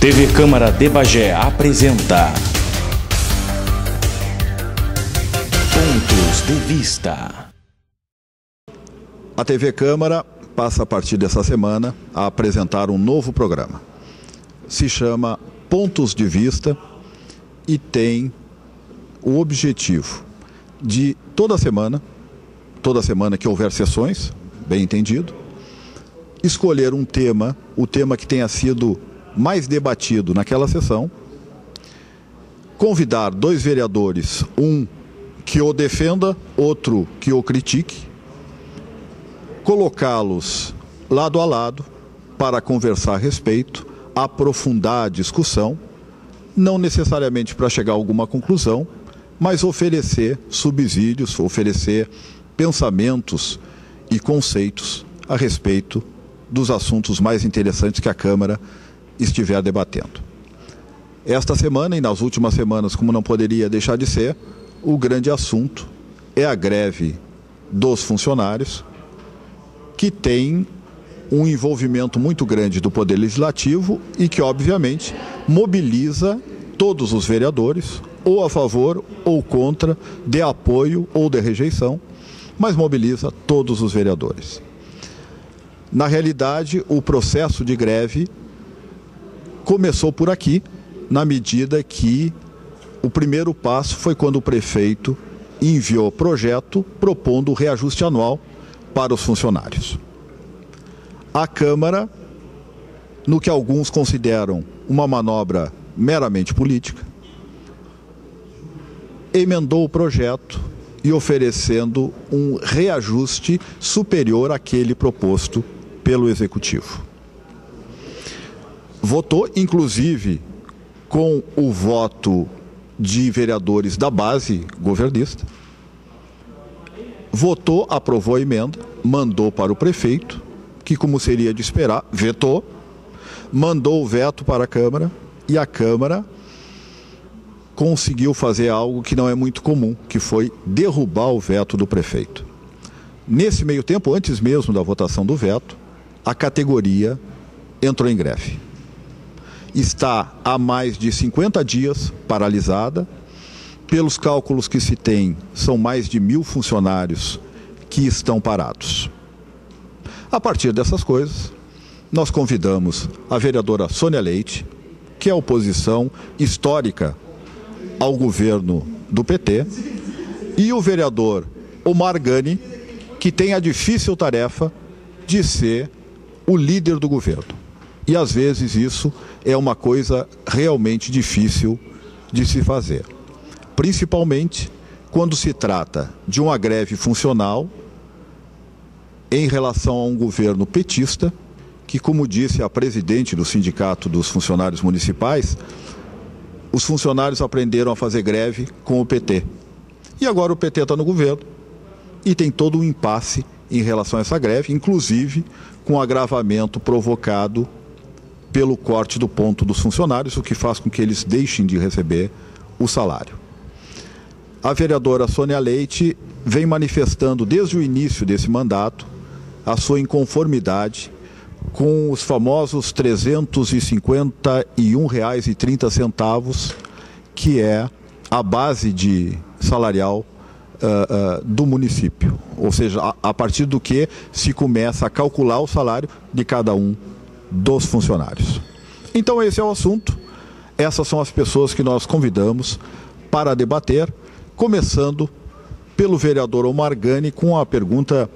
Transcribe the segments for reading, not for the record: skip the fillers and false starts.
TV Câmara de Bagé apresenta Pontos de Vista. A TV Câmara passa a partir dessa semana a apresentar um novo programa. Se chama Pontos de Vista e tem o objetivo de toda semana que houver sessões, bem entendido, escolher um tema, o tema que tenha sido mais debatido naquela sessão, convidar dois vereadores, um que o defenda, outro que o critique, colocá-los lado a lado para conversar a respeito, aprofundar a discussão, não necessariamente para chegar a alguma conclusão, mas oferecer subsídios, oferecer pensamentos e conceitos a respeito dos assuntos mais interessantes que a Câmara estiver debatendo. Esta semana e nas últimas semanas, como não poderia deixar de ser, o grande assunto é a greve dos funcionários, que tem um envolvimento muito grande do Poder Legislativo e que, obviamente, mobiliza todos os vereadores, ou a favor ou contra, de apoio ou de rejeição, mas mobiliza todos os vereadores. Na realidade, o processo de greve começou por aqui, na medida que o primeiro passo foi quando o prefeito enviou projeto propondo o reajuste anual para os funcionários. A Câmara, no que alguns consideram uma manobra meramente política, emendou o projeto e oferecendo um reajuste superior àquele proposto pelo Executivo. Votou, inclusive, com o voto de vereadores da base governista, votou, aprovou a emenda, mandou para o prefeito, que, como seria de esperar, vetou, mandou o veto para a Câmara e a Câmara conseguiu fazer algo que não é muito comum, que foi derrubar o veto do prefeito. Nesse meio tempo, antes mesmo da votação do veto, a categoria entrou em greve. Está há mais de 50 dias paralisada. Pelos cálculos que se tem, são mais de 1.000 funcionários que estão parados. A partir dessas coisas, nós convidamos a vereadora Sônia Leite, que é a oposição histórica ao governo do PT, e o vereador Omar Gani, que tem a difícil tarefa de ser o líder do governo. E às vezes isso é uma coisa realmente difícil de se fazer. Principalmente quando se trata de uma greve funcional em relação a um governo petista, que, como disse a presidente do Sindicato dos Funcionários Municipais, os funcionários aprenderam a fazer greve com o PT. E agora o PT está no governo e tem todo um impasse em relação a essa greve, inclusive com o agravamento provocado pelo corte do ponto dos funcionários, o que faz com que eles deixem de receber o salário. A vereadora Sônia Leite vem manifestando desde o início desse mandato a sua inconformidade com os famosos R$ 351,30, que é a base salarial do município. Ou seja, a partir do que se começa a calcular o salário de cada um dos funcionários. Então esse é o assunto, essas são as pessoas que nós convidamos para debater, começando pelo vereador Omar Gani com a pergunta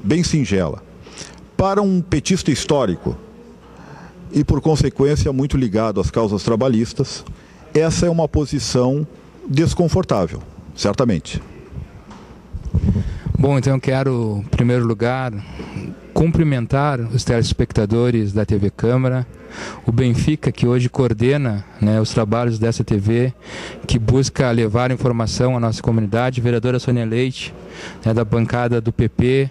bem singela. Para um petista histórico e por consequência muito ligado às causas trabalhistas, essa é uma posição desconfortável, certamente. Bom, então eu quero, em primeiro lugar, cumprimentar os telespectadores da TV Câmara, o Benfica, que hoje coordena os trabalhos dessa TV, que busca levar informação à nossa comunidade, vereadora Sônia Leite, da bancada do PP,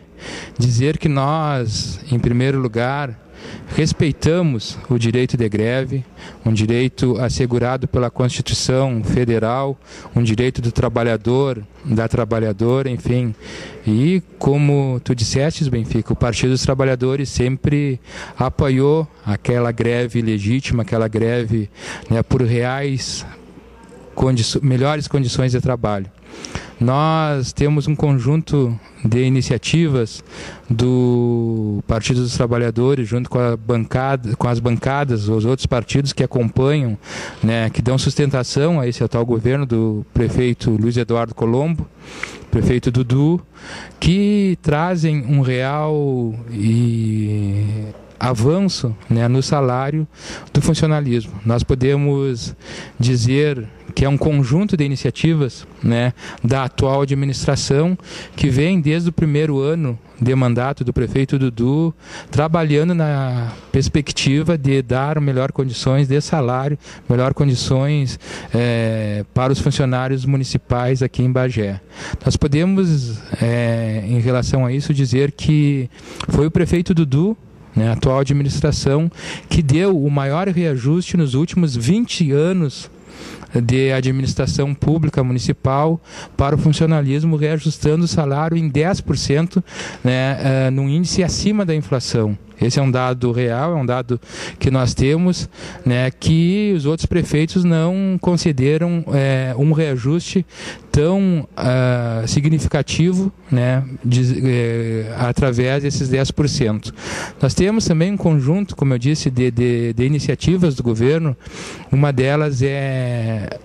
dizer que nós, em primeiro lugar, respeitamos o direito de greve, um direito assegurado pela Constituição Federal, um direito do trabalhador, da trabalhadora, enfim. E como tu disseste, Benfica, o Partido dos Trabalhadores sempre apoiou aquela greve legítima, aquela greve, né, por reais melhores condições de trabalho. Nós temos um conjunto de iniciativas do Partido dos Trabalhadores, junto com as bancadas, os outros partidos que acompanham, né, que dão sustentação a esse atual governo do prefeito Luiz Eduardo Colombo, prefeito Dudu, que trazem um real avanço, né, no salário do funcionalismo. Nós podemos dizer que é um conjunto de iniciativas, né, da atual administração, que vem desde o primeiro ano de mandato do prefeito Dudu, trabalhando na perspectiva de dar melhores condições de salário, melhores condições para os funcionários municipais aqui em Bagé. Nós podemos, em relação a isso, dizer que foi o prefeito Dudu, né, a atual administração, que deu o maior reajuste nos últimos 20 anos de administração pública municipal para o funcionalismo, reajustando o salário em 10%, né, num índice acima da inflação. Esse é um dado real, é um dado que nós temos, né, que os outros prefeitos não concederam um reajuste tão significativo, né, através desses 10%. Nós temos também um conjunto, como eu disse, de iniciativas do governo. Uma delas é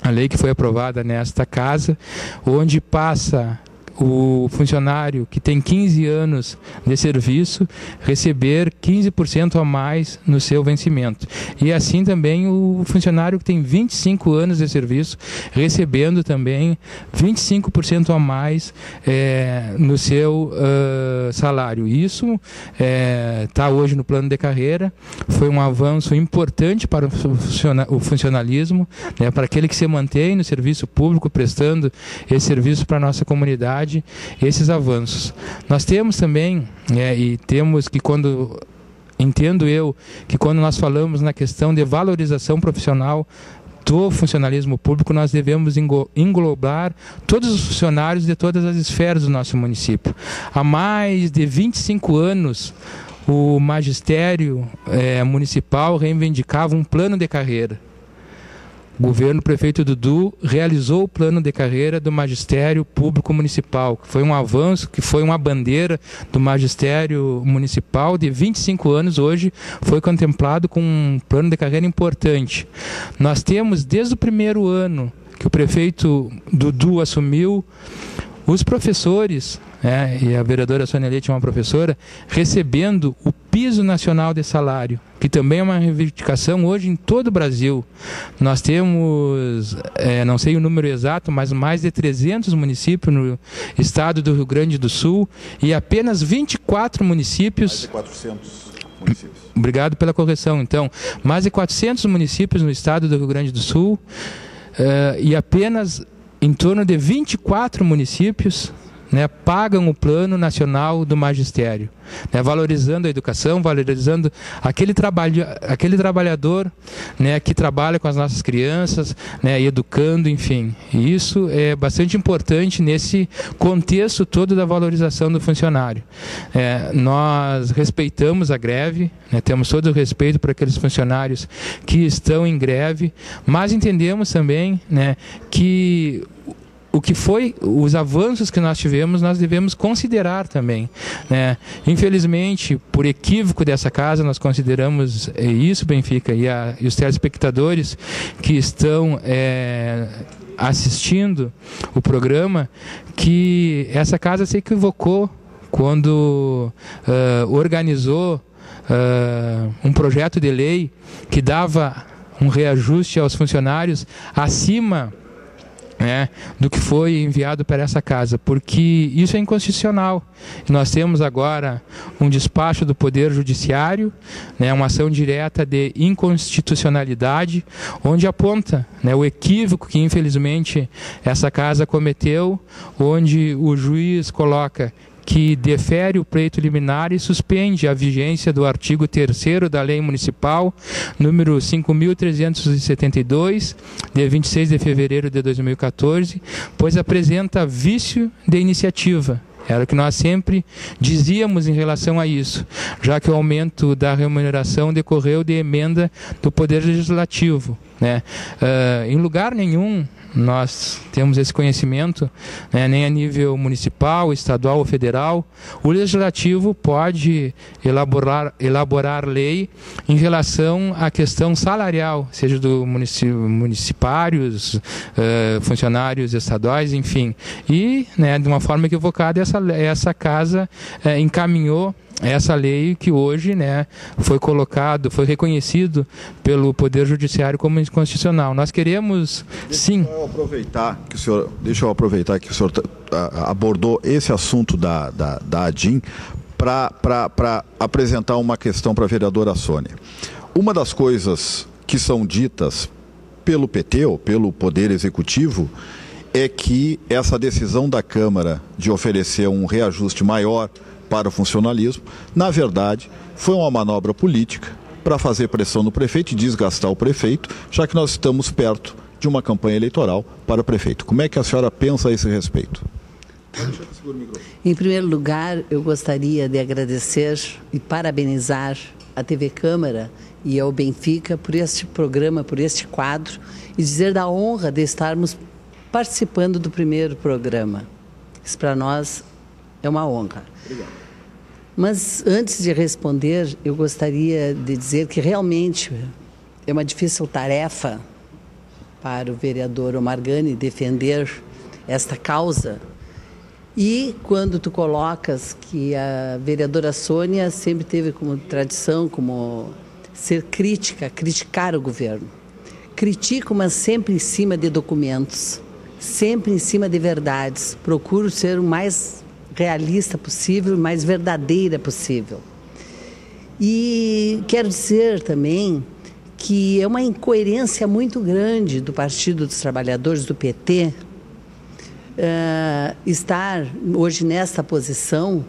a lei que foi aprovada nesta casa, onde passa o funcionário que tem 15 anos de serviço receber 15% a mais no seu vencimento. E assim também o funcionário que tem 25 anos de serviço recebendo também 25% a mais no seu salário. Isso está hoje no plano de carreira, foi um avanço importante para o funcionalismo, né, para aquele que se mantém no serviço público prestando esse serviço para a nossa comunidade. Esses avanços. Nós temos também, e temos que entendo eu, que quando nós falamos na questão de valorização profissional do funcionalismo público, nós devemos englobar todos os funcionários de todas as esferas do nosso município. Há mais de 25 anos, o magistério municipal reivindicava um plano de carreira. O governo prefeito Dudu realizou o plano de carreira do magistério público municipal, que foi um avanço, que foi uma bandeira do magistério municipal de 25 anos, hoje foi contemplado com um plano de carreira importante. Nós temos, desde o primeiro ano que o prefeito Dudu assumiu, os professores, e a vereadora Sônia Leite é uma professora, recebendo o piso nacional de salário, que também é uma reivindicação hoje em todo o Brasil. Nós temos, não sei o número exato, mas mais de 300 municípios no estado do Rio Grande do Sul e apenas 24 municípios... Mais de 400 municípios. Obrigado pela correção. Então, mais de 400 municípios no estado do Rio Grande do Sul e apenas em torno de 24 municípios, né, pagam o plano nacional do magistério, né, valorizando a educação, valorizando aquele trabalhador, né, que trabalha com as nossas crianças, né, educando, enfim. E isso é bastante importante nesse contexto todo da valorização do funcionário. Nós respeitamos a greve, né, temos todo o respeito por aqueles funcionários que estão em greve, mas entendemos também, né, que o que foi, os avanços que nós tivemos, nós devemos considerar também, né? Infelizmente, por equívoco dessa casa, nós consideramos isso, Benfica, e os telespectadores que estão assistindo o programa, que essa casa se equivocou quando organizou um projeto de lei que dava um reajuste aos funcionários acima do que foi enviado para essa casa, porque isso é inconstitucional. Nós temos agora um despacho do Poder Judiciário, uma ação direta de inconstitucionalidade, onde aponta, o equívoco que infelizmente essa casa cometeu, onde o juiz coloca que defere o pleito liminar e suspende a vigência do artigo 3º da Lei Municipal número 5.372, de 26 de fevereiro de 2014, pois apresenta vício de iniciativa. Era o que nós sempre dizíamos em relação a isso, já que o aumento da remuneração decorreu de emenda do Poder Legislativo, né? Em lugar nenhum nós temos esse conhecimento, né, nem a nível municipal, estadual ou federal. O Legislativo pode elaborar lei em relação à questão salarial, seja do municipários, funcionários estaduais, enfim. E, né, de uma forma equivocada, essa casa encaminhou essa lei que hoje, né, foi reconhecido pelo Poder Judiciário como inconstitucional. Nós queremos, sim... Deixa eu aproveitar que o senhor abordou esse assunto da ADIM para apresentar uma questão para a vereadora Sônia. Uma das coisas que são ditas pelo PT, ou pelo Poder Executivo, é que essa decisão da Câmara de oferecer um reajuste maior para o funcionalismo, na verdade, foi uma manobra política para fazer pressão no prefeito e desgastar o prefeito, já que nós estamos perto de uma campanha eleitoral para o prefeito. Como é que a senhora pensa a esse respeito? Em primeiro lugar, eu gostaria de agradecer e parabenizar a TV Câmara e ao Benfica por este programa, por este quadro, e dizer da honra de estarmos participando do primeiro programa. Isso para nós é uma honra. Obrigado. Mas antes de responder, eu gostaria de dizer que realmente é uma difícil tarefa para o vereador Omargani defender esta causa. E quando tu colocas que a vereadora Sônia sempre teve como tradição, como ser crítica, criticar o governo. Critico, mas sempre em cima de documentos, sempre em cima de verdades. Procuro ser o mais realista possível, mais verdadeira possível. E quero dizer também que é uma incoerência muito grande do Partido dos Trabalhadores, do PT, estar hoje nesta posição,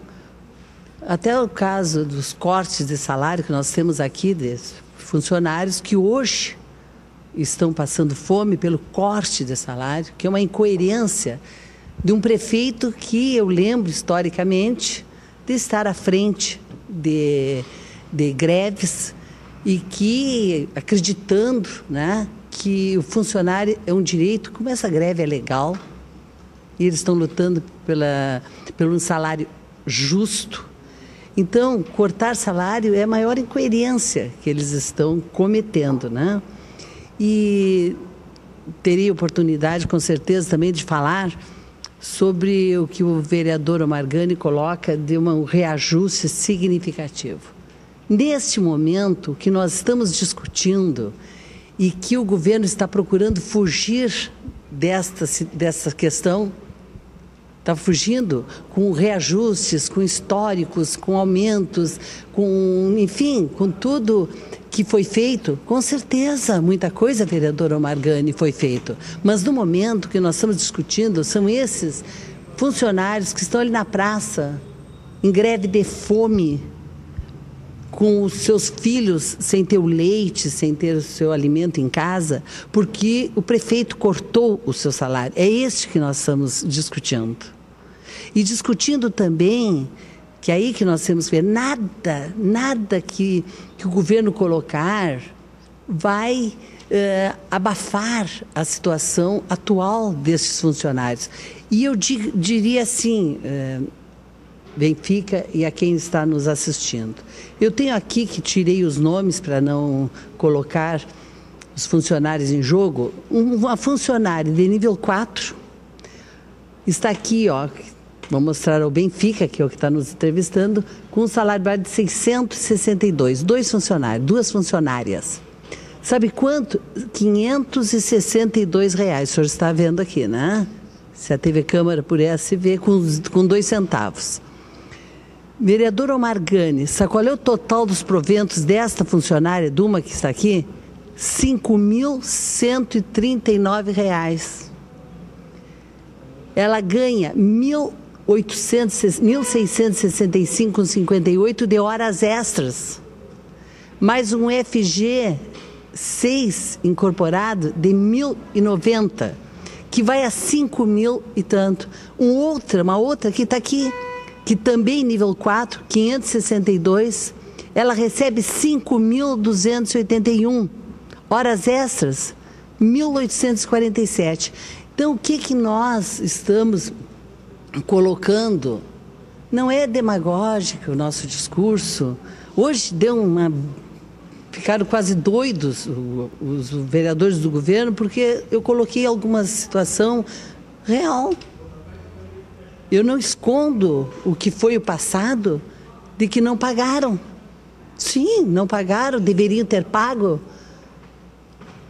até o caso dos cortes de salário que nós temos aqui, de funcionários que hoje estão passando fome pelo corte de salário, que é uma incoerência de um prefeito que eu lembro historicamente de estar à frente de greves e que acreditando, né, que o funcionário é um direito, como essa greve é legal, e eles estão lutando por um salário justo. Então, cortar salário é a maior incoerência que eles estão cometendo, né? E teria oportunidade, com certeza, também de falar sobre o que o vereador Omargani coloca de um reajuste significativo. Neste momento que nós estamos discutindo e que o governo está procurando fugir dessa questão, está fugindo com reajustes, com históricos, com aumentos, enfim, com tudo que foi feito. Com certeza, muita coisa, vereador Omargani, foi feito. Mas no momento que nós estamos discutindo, são esses funcionários que estão ali na praça, em greve de fome, com os seus filhos sem ter o leite, sem ter o seu alimento em casa, porque o prefeito cortou o seu salário. É este que nós estamos discutindo. E discutindo também, que é aí que nós temos que ver, nada que o governo colocar vai abafar a situação atual desses funcionários. E eu diria assim, Benfica e a quem está nos assistindo. Eu tenho aqui que tirei os nomes para não colocar os funcionários em jogo. Uma funcionária de nível 4 está aqui, ó, vou mostrar ao Benfica, que é o que está nos entrevistando, com um salário base de 662, duas funcionárias. Sabe quanto? R$562, o senhor está vendo aqui, né? Se a TV Câmara pudesse ver, com 2 centavos. Vereador Omargani, sabe qual é o total dos proventos desta funcionária, de uma que está aqui? R$5.139. Ela ganha 1.665,58 de horas extras, mais um FG 6 incorporado de 1.090, que vai a 5.000 e tanto. Uma outra que está aqui, que também nível 4, 562, ela recebe 5.281 horas extras, 1.847. Então, o que nós estamos colocando? Não é demagógico o nosso discurso. Hoje ficaram quase doidos os vereadores do governo, porque eu coloquei alguma situação real. Eu não escondo o que foi o passado, de que não pagaram. Sim, não pagaram, deveriam ter pago.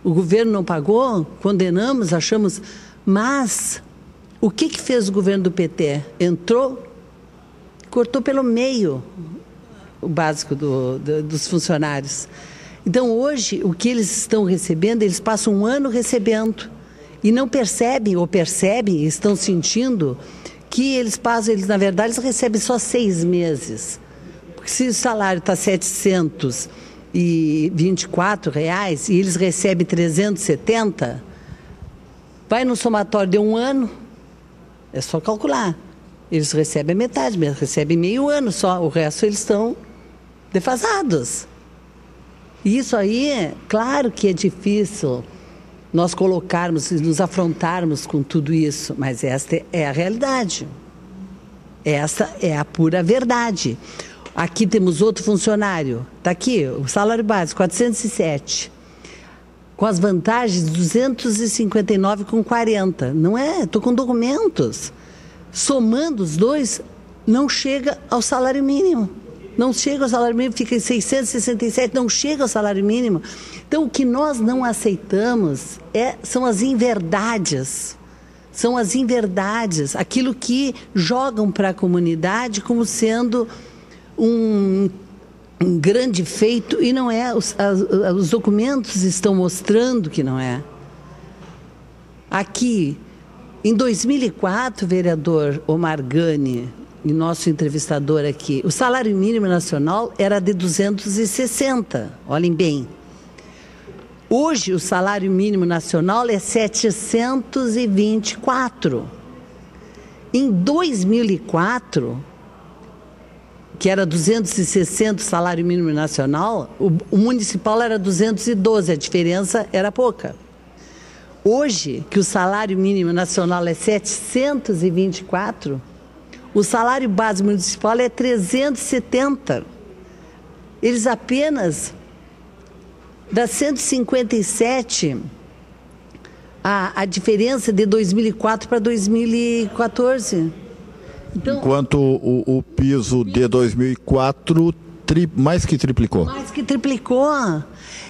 O governo não pagou, condenamos, achamos. Mas o que fez o governo do PT? Entrou, cortou pelo meio o básico dos funcionários. Então, hoje, o que eles estão recebendo, eles passam um ano recebendo e não percebem, ou percebem, estão sentindo que na verdade, eles recebem só 6 meses. Porque se o salário está R$ 724 e eles recebem 370, vai no somatório de um ano, é só calcular. Eles recebem a metade, recebem meio ano só, o resto eles estão defasados. E isso aí, claro que é difícil nós colocarmos, nos afrontarmos com tudo isso, mas esta é a realidade. Essa é a pura verdade. Aqui temos outro funcionário, está aqui, o salário básico, 407. Com as vantagens, 259,40. Não é? Estou com documentos. Somando os dois, não chega ao salário mínimo. Não chega ao salário mínimo, fica em 667, não chega ao salário mínimo. Então, o que nós não aceitamos são as inverdades. São as inverdades, aquilo que jogam para a comunidade como sendo um grande feito, e não é. Os documentos estão mostrando que não é. Aqui, em 2004, vereador Omar Gani, e nosso entrevistador aqui, o salário mínimo nacional era de 260, olhem bem. Hoje, o salário mínimo nacional é 724. Em 2004, que era 260 o salário mínimo nacional, o municipal era 212, a diferença era pouca. Hoje, que o salário mínimo nacional é 724, o salário base municipal é 370. Eles apenas, da 157, a diferença de 2004 para 2014. Então, enquanto o piso de 2004 mais que triplicou. Mais que triplicou.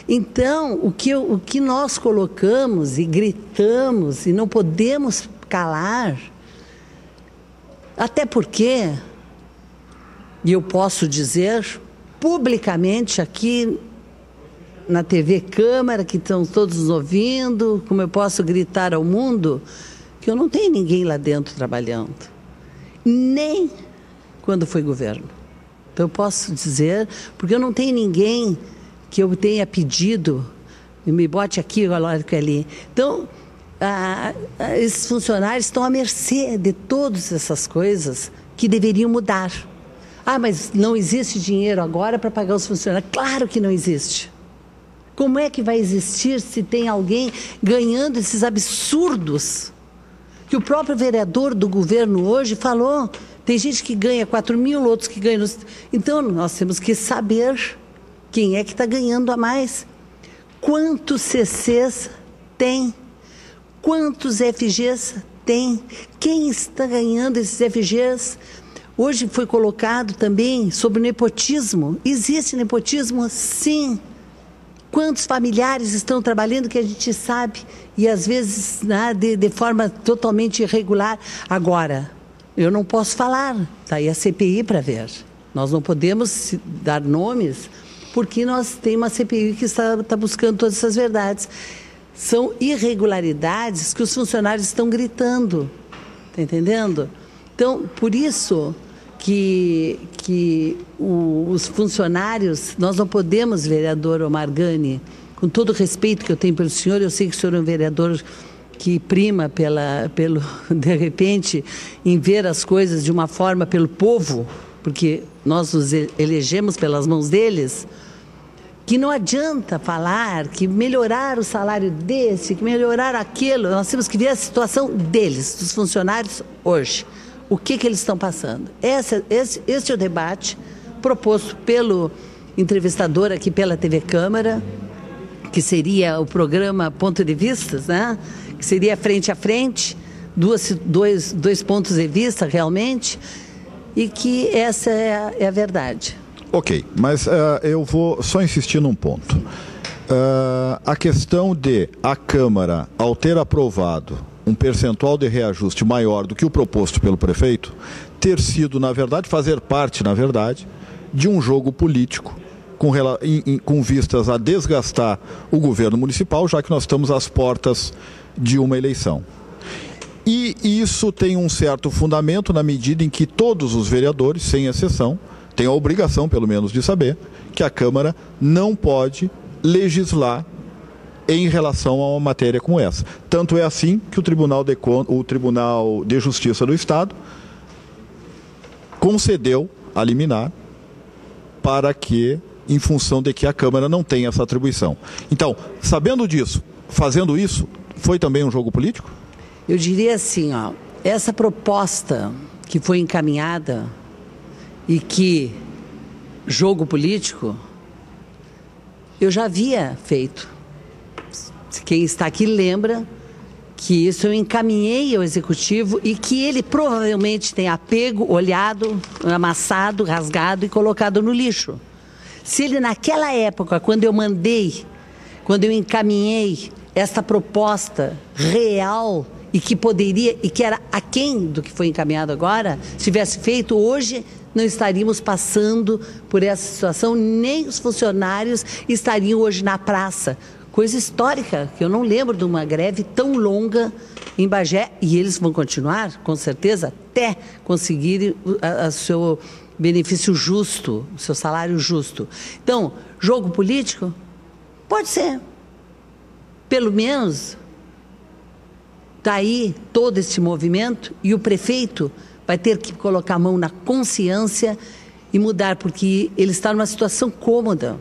Então, o que nós colocamos e gritamos, e não podemos calar, até porque, e eu posso dizer publicamente aqui na TV Câmara, que estão todos nos ouvindo, como eu posso gritar ao mundo, que eu não tenho ninguém lá dentro trabalhando, nem quando foi governo. Então eu posso dizer, porque eu não tenho ninguém que eu tenha pedido, me bote aqui, coloque ali. Então, esses funcionários estão à mercê de todas essas coisas que deveriam mudar. Ah, mas não existe dinheiro agora para pagar os funcionários. Claro que não existe. Como é que vai existir se tem alguém ganhando esses absurdos? Que o próprio vereador do governo hoje falou. Tem gente que ganha 4 mil, outros que ganham... Então, nós temos que saber quem é que está ganhando a mais. Quantos CCs tem? Quantos FGs tem? Quem está ganhando esses FGs? Hoje foi colocado também sobre o nepotismo. Existe nepotismo? Sim. Quantos familiares estão trabalhando que a gente sabe, e às vezes de forma totalmente irregular. Agora, eu não posso falar, está aí a CPI para ver. Nós não podemos dar nomes, porque nós temos uma CPI que está buscando todas essas verdades. São irregularidades que os funcionários estão gritando, está entendendo? Então, por isso que os funcionários, nós não podemos, vereador Omar Gani, com todo o respeito que eu tenho pelo senhor, eu sei que o senhor é um vereador que prima de repente, em ver as coisas de uma forma pelo povo, porque nós nos elegemos pelas mãos deles, que não adianta falar que melhorar o salário desse, que melhorar aquilo, nós temos que ver a situação deles, dos funcionários hoje. O que eles estão passando. Este é o debate proposto pelo entrevistador aqui pela TV Câmara, que seria o programa Ponto de Vistas, né? Que seria frente a frente, dois pontos de vista realmente, e que essa é a verdade. Ok, mas eu vou só insistir num ponto. A questão de a Câmara, ao ter aprovado um percentual de reajuste maior do que o proposto pelo prefeito, ter sido, na verdade, fazer parte, na verdade, de um jogo político com vistas a desgastar o governo municipal, já que nós estamos às portas de uma eleição. E isso tem um certo fundamento na medida em que todos os vereadores, sem exceção, têm a obrigação, pelo menos, de saber que a Câmara não pode legislar em relação a uma matéria como essa. Tanto é assim que o Tribunal de Justiça do Estado concedeu a liminar para que, em função de que a Câmara não tem essa atribuição. Então, sabendo disso, fazendo isso, foi também um jogo político? Eu diria assim, essa proposta que foi encaminhada e que jogo político, eu já havia feito. Quem está aqui lembra que isso eu encaminhei ao Executivo e que ele provavelmente tenha pego, olhado, amassado, rasgado e colocado no lixo. Se ele naquela época, quando eu encaminhei esta proposta real e que poderia, e que era aquém do que foi encaminhado agora, se tivesse feito hoje, não estaríamos passando por essa situação, nem os funcionários estariam hoje na praça. Coisa histórica, que eu não lembro de uma greve tão longa em Bagé, e eles vão continuar, com certeza, até conseguirem o seu benefício justo, o seu salário justo. Então, jogo político? Pode ser. Pelo menos, está aí todo esse movimento e o prefeito vai ter que colocar a mão na consciência e mudar, porque ele está numa situação cômoda.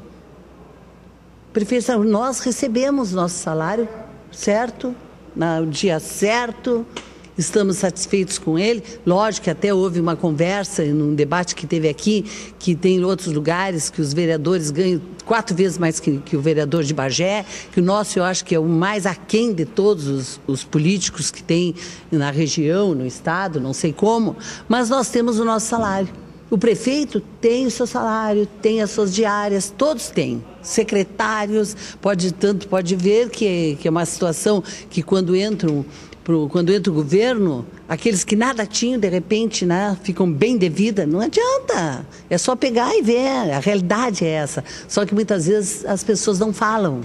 Prefeito, nós recebemos nosso salário certo, no dia certo, estamos satisfeitos com ele. Lógico que até houve uma conversa, num debate que teve aqui, que tem em outros lugares, que os vereadores ganham 4 vezes mais que o vereador de Bagé, que o nosso eu acho que é o mais aquém de todos os políticos que tem na região, no estado, não sei como, mas nós temos o nosso salário. O prefeito tem o seu salário, tem as suas diárias, todos têm. Secretários, pode ver que é uma situação que quando entra o governo, aqueles que nada tinham, de repente, né, ficam bem de vida. Não adianta, é só pegar e ver, a realidade é essa. Só que muitas vezes as pessoas não falam.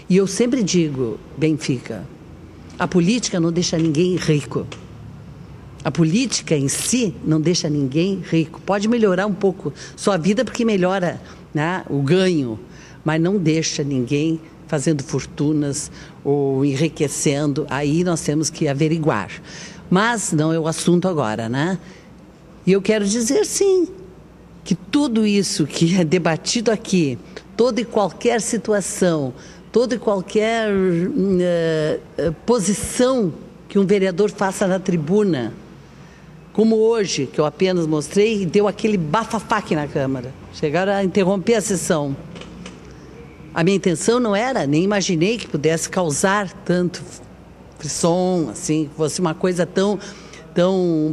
E eu sempre digo, Benfica, a política não deixa ninguém rico. A política em si não deixa ninguém rico. Pode melhorar um pouco sua vida porque melhora, né, o ganho, mas não deixa ninguém fazendo fortunas ou enriquecendo. Aí nós temos que averiguar. Mas não é o assunto agora, né? E eu quero dizer sim, que tudo isso que é debatido aqui, toda e qualquer situação, toda e qualquer posição que um vereador faça na tribuna, como hoje, que eu apenas mostrei, e deu aquele bafafá aqui na Câmara. Chegaram a interromper a sessão. A minha intenção não era, nem imaginei que pudesse causar tanto frisson, assim, que fosse uma coisa tão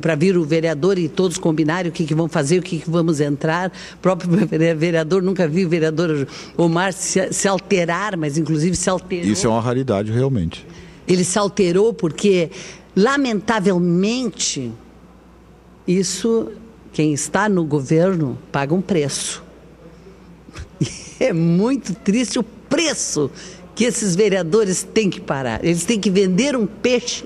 para vir o vereador e todos combinarem o que vão fazer, o que vamos entrar. O próprio vereador, nunca vi o vereador Omar se alterar, mas inclusive se alterou. Isso é uma raridade, realmente. Ele se alterou porque, lamentavelmente, isso, quem está no governo, paga um preço. É muito triste o preço que esses vereadores têm que parar. Eles têm que vender um peixe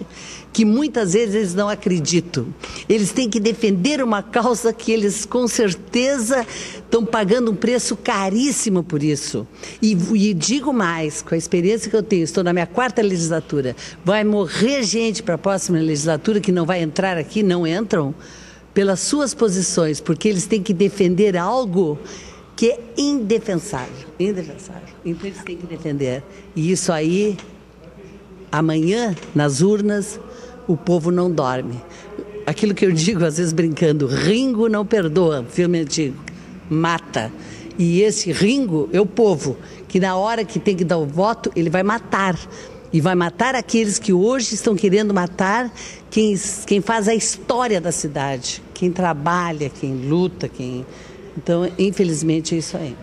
que muitas vezes eles não acreditam. Eles têm que defender uma causa que eles com certeza estão pagando um preço caríssimo por isso. E digo mais, com a experiência que eu tenho, estou na minha 4ª legislatura, vai morrer gente para a próxima legislatura que não vai entrar aqui, não entram, pelas suas posições, porque eles têm que defender algo que é indefensável. Indefensável. Então eles têm que defender. E isso aí, amanhã, nas urnas, o povo não dorme. Aquilo que eu digo, às vezes brincando, Ringo não perdoa, filme antigo, mata. E esse Ringo é o povo, que na hora que tem que dar o voto, ele vai matar. E vai matar aqueles que hoje estão querendo matar quem faz a história da cidade, quem trabalha, quem luta, Então, infelizmente, é isso aí.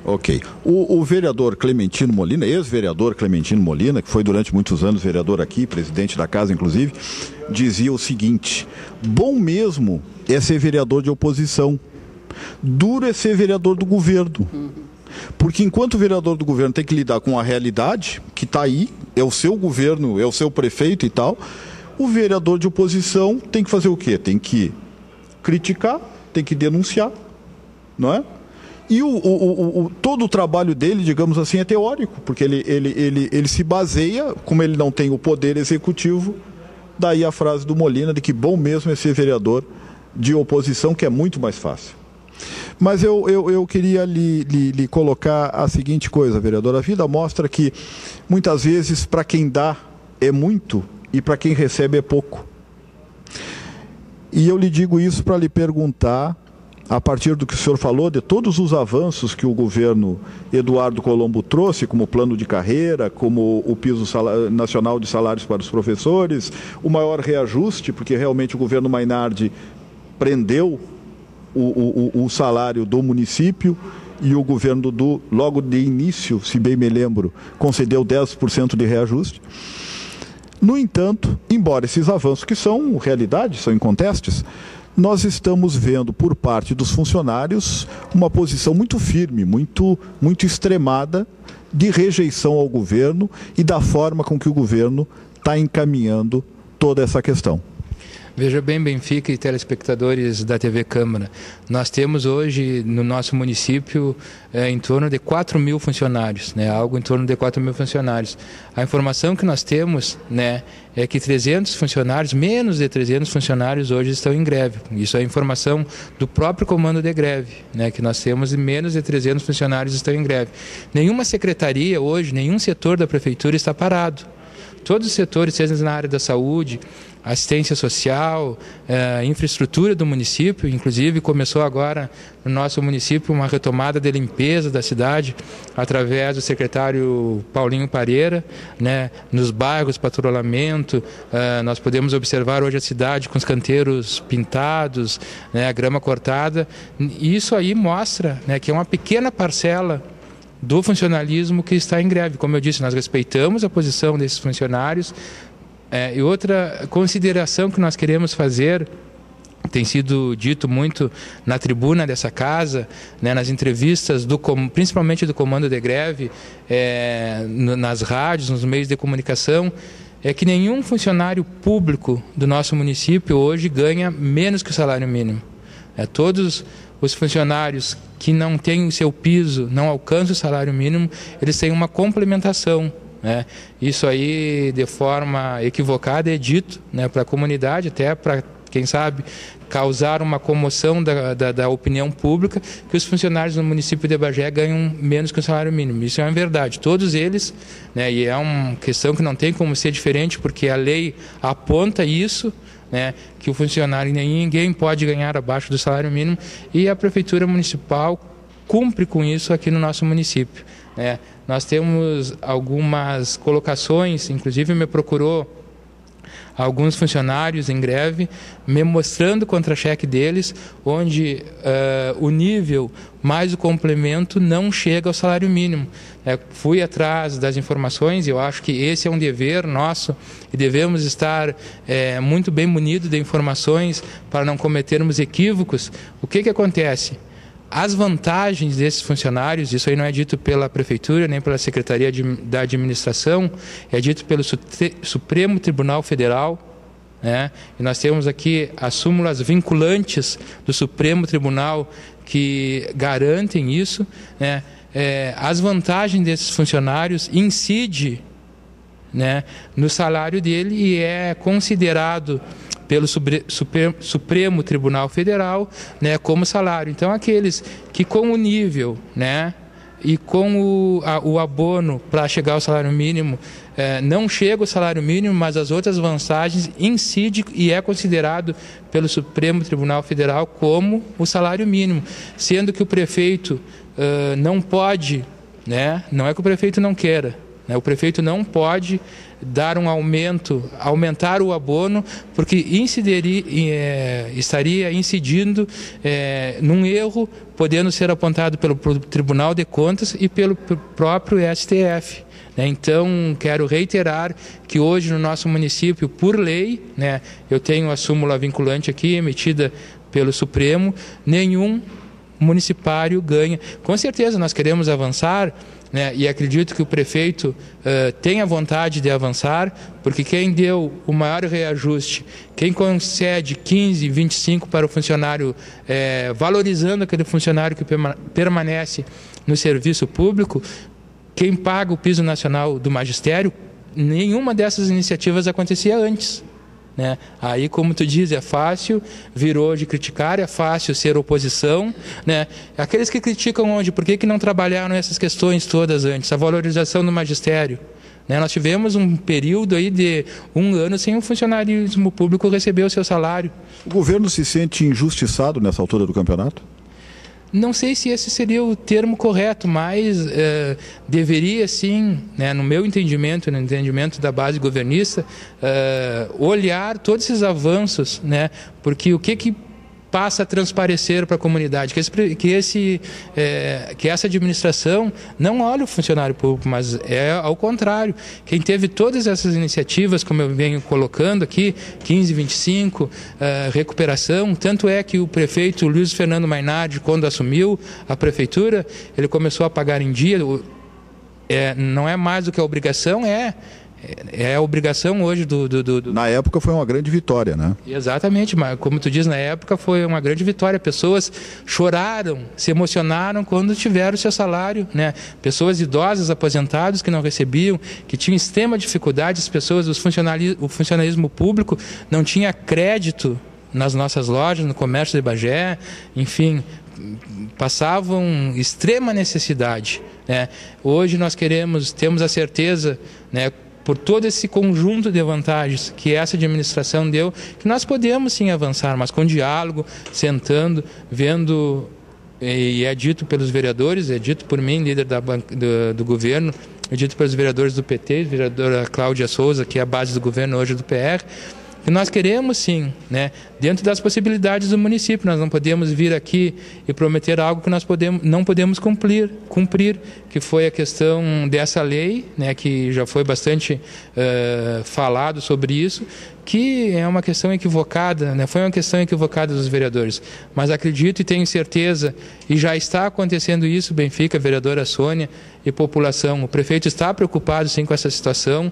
Ok. O vereador Clementino Molina, ex-vereador Clementino Molina, que foi durante muitos anos vereador aqui, presidente da casa inclusive, dizia o seguinte: bom mesmo é ser vereador de oposição, duro é ser vereador do governo. Porque enquanto o vereador do governo tem que lidar com a realidade, que está aí, é o seu governo, é o seu prefeito e tal, o vereador de oposição tem que fazer o quê? Tem que criticar, tem que denunciar, não é? E todo o trabalho dele, digamos assim, é teórico, porque ele se baseia, como ele não tem o poder executivo, daí a frase do Molina de que bom mesmo é ser vereador de oposição, que é muito mais fácil. Mas eu queria lhe colocar a seguinte coisa, vereador. A vida mostra que, muitas vezes, para quem dá é muito e para quem recebe é pouco. E eu lhe digo isso para lhe perguntar, a partir do que o senhor falou, de todos os avanços que o governo Eduardo Colombo trouxe, como o plano de carreira, como o piso nacional de salários para os professores, o maior reajuste, porque realmente o governo Mainardi prendeu o salário do município e o governo logo de início, se bem me lembro, concedeu 10% de reajuste. No entanto, embora esses avanços que são realidade, são incontestes, nós estamos vendo por parte dos funcionários uma posição muito firme, muito extremada de rejeição ao governo e da forma com que o governo está encaminhando toda essa questão. Veja bem, Benfica e telespectadores da TV Câmara, nós temos hoje no nosso município em torno de 4.000 funcionários, algo em torno de 4.000 funcionários. A informação que nós temos é que 300 funcionários, menos de 300 funcionários hoje estão em greve. Isso é informação do próprio comando de greve, que nós temos menos de 300 funcionários estão em greve. Nenhuma secretaria hoje, nenhum setor da prefeitura está parado. Todos os setores, seja na área da saúde, assistência social, infraestrutura do município, inclusive começou agora no nosso município uma retomada de limpeza da cidade através do secretário Paulinho Pareira, nos bairros, patrulhamento, nós podemos observar hoje a cidade com os canteiros pintados, a grama cortada, e isso aí mostra que é uma pequena parcela do funcionalismo que está em greve. Como eu disse, nós respeitamos a posição desses funcionários. E outra consideração que nós queremos fazer, tem sido dito muito na tribuna dessa casa, nas entrevistas, principalmente do comando de greve, nas rádios, nos meios de comunicação, é que nenhum funcionário público do nosso município hoje ganha menos que o salário mínimo. Todos os funcionários que não têm o seu piso, não alcançam o salário mínimo, eles têm uma complementação. Isso aí, de forma equivocada, é dito para a comunidade, até para, quem sabe, causar uma comoção da opinião pública, que os funcionários do município de Bagé ganham menos que o salário mínimo. Isso é uma verdade. Todos eles, e é uma questão que não tem como ser diferente, porque a lei aponta isso, que o funcionário, ninguém pode ganhar abaixo do salário mínimo, e a Prefeitura Municipal cumpre com isso aqui no nosso município. Nós temos algumas colocações, inclusive me procurou alguns funcionários em greve, me mostrando o contra-cheque deles, onde o nível mais o complemento não chega ao salário mínimo. Fui atrás das informações e eu acho que esse é um dever nosso e devemos estar muito bem munidos de informações para não cometermos equívocos. O que acontece? as vantagens desses funcionários, isso aí não é dito pela Prefeitura, nem pela Secretaria da Administração, é dito pelo Supremo Tribunal Federal, né? E nós temos aqui as súmulas vinculantes do Supremo Tribunal que garantem isso, né? As vantagens desses funcionários incidem, né, no salário dele e é considerado pelo Supremo Tribunal Federal, né, como salário. Então, aqueles que com o nível, né, e com o abono para chegar ao salário mínimo, não chega ao salário mínimo, mas as outras vantagens incidem e é considerado pelo Supremo Tribunal Federal como o salário mínimo, sendo que o prefeito não pode, né, não é que o prefeito não queira, né, o prefeito não pode dar um aumentar o abono, porque estaria incidindo num erro, podendo ser apontado pelo Tribunal de Contas e pelo próprio STF. Então, quero reiterar que hoje no nosso município, por lei, né, eu tenho a súmula vinculante aqui, emitida pelo Supremo, nenhum municipário ganha. Com certeza nós queremos avançar, né, e acredito que o prefeito tenha vontade de avançar, porque quem deu o maior reajuste, quem concede 15, 25 para o funcionário, valorizando aquele funcionário que permanece no serviço público, quem paga o piso nacional do magistério, nenhuma dessas iniciativas acontecia antes, né? Aí, como tu diz, é fácil, virou de criticar, é fácil ser oposição, né? Aqueles que criticam onde, por que não trabalharam essas questões todas antes? A valorização do magistério, né? Nós tivemos um período aí de 1 ano sem o funcionarismo público receber o seu salário. O governo se sente injustiçado nessa altura do campeonato? Não sei se esse seria o termo correto, mas deveria sim, né, no meu entendimento, no entendimento da base governista, olhar todos esses avanços, né, porque o que passa a transparecer para a comunidade, que essa administração não olha o funcionário público, mas é ao contrário. Quem teve todas essas iniciativas, como eu venho colocando aqui, 15, 25, recuperação, tanto é que o prefeito Luiz Fernando Mainardi, quando assumiu a prefeitura, ele começou a pagar em dia, não é mais do que a obrigação, é a obrigação hoje do... Na época foi uma grande vitória, né? Exatamente, mas como tu diz, na época foi uma grande vitória. Pessoas choraram, se emocionaram quando tiveram o seu salário, né? Pessoas idosas, aposentados que não recebiam, que tinham extrema dificuldade, as pessoas, o funcionalismo público não tinha crédito nas nossas lojas, no comércio de Bagé, enfim, passavam extrema necessidade, né? Hoje nós temos a certeza, né, por todo esse conjunto de vantagens que essa administração deu, que nós podemos sim avançar, mas com diálogo, sentando, vendo, e é dito pelos vereadores, é dito por mim, líder do governo, é dito pelos vereadores do PT, vereadora Cláudia Souza, que é a base do governo hoje do PR, que nós queremos sim, né, dentro das possibilidades do município. Nós não podemos vir aqui e prometer algo que nós não podemos cumprir, que foi a questão dessa lei, né, que já foi bastante falado sobre isso, que é uma questão equivocada, né, foi uma questão equivocada dos vereadores. Mas acredito e tenho certeza, e já está acontecendo isso, Benfica, vereadora Sônia e população, o prefeito está preocupado sim com essa situação.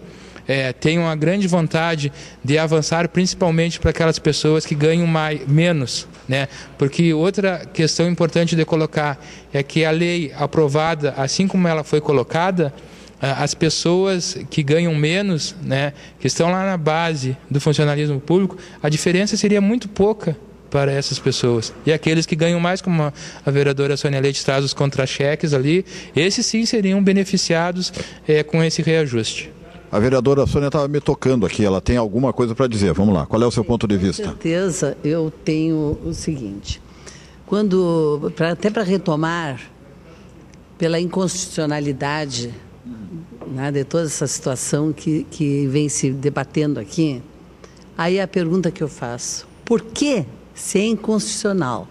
Tem uma grande vontade de avançar, principalmente para aquelas pessoas que ganham menos, né? Porque outra questão importante de colocar é que a lei aprovada, assim como ela foi colocada, as pessoas que ganham menos, né, que estão lá na base do funcionalismo público, a diferença seria muito pouca para essas pessoas. E aqueles que ganham mais, como a vereadora Sônia Leite traz os contra-cheques ali, esses sim seriam beneficiados com esse reajuste. A vereadora Sônia estava me tocando aqui, ela tem alguma coisa para dizer. Vamos lá, qual é o seu ponto de vista? Com certeza, eu tenho o seguinte, até para retomar, pela inconstitucionalidade, né, de toda essa situação que vem se debatendo aqui, aí a pergunta que eu faço, por que se é inconstitucional?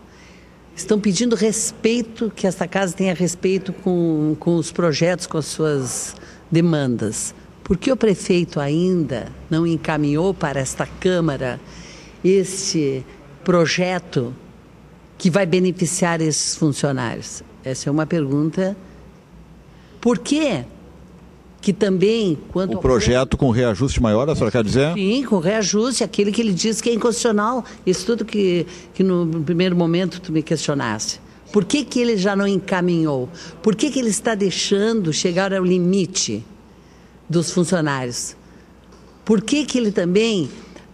Estão pedindo respeito, que esta casa tenha respeito com os projetos, com as suas demandas. Por que o prefeito ainda não encaminhou para esta Câmara este projeto que vai beneficiar esses funcionários? Essa é uma pergunta. Por quê? Que também... O projeto com reajuste maior, a senhora quer dizer? Sim, com reajuste, aquele que ele diz que é inconstitucional. Isso tudo que no primeiro momento tu me questionasse. Por que ele já não encaminhou? Por que ele está deixando chegar ao limite dos funcionários? Por que ele também...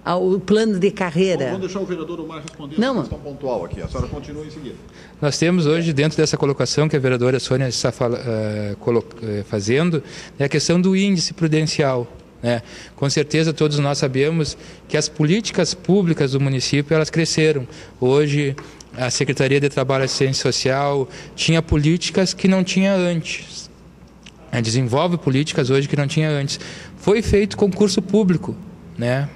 o plano de carreira. Vamos deixar o vereador Omar responder uma questão pontual aqui. A senhora continua em seguida. Nós temos hoje, dentro dessa colocação que a vereadora Sônia está fazendo, é a questão do índice prudencial. Né? Com certeza todos nós sabemos que as políticas públicas do município elas cresceram. Hoje a Secretaria de Trabalho e Assistência Social tinha políticas que não tinha antes. Desenvolve políticas hoje que não tinha antes. Foi feito concurso público, né?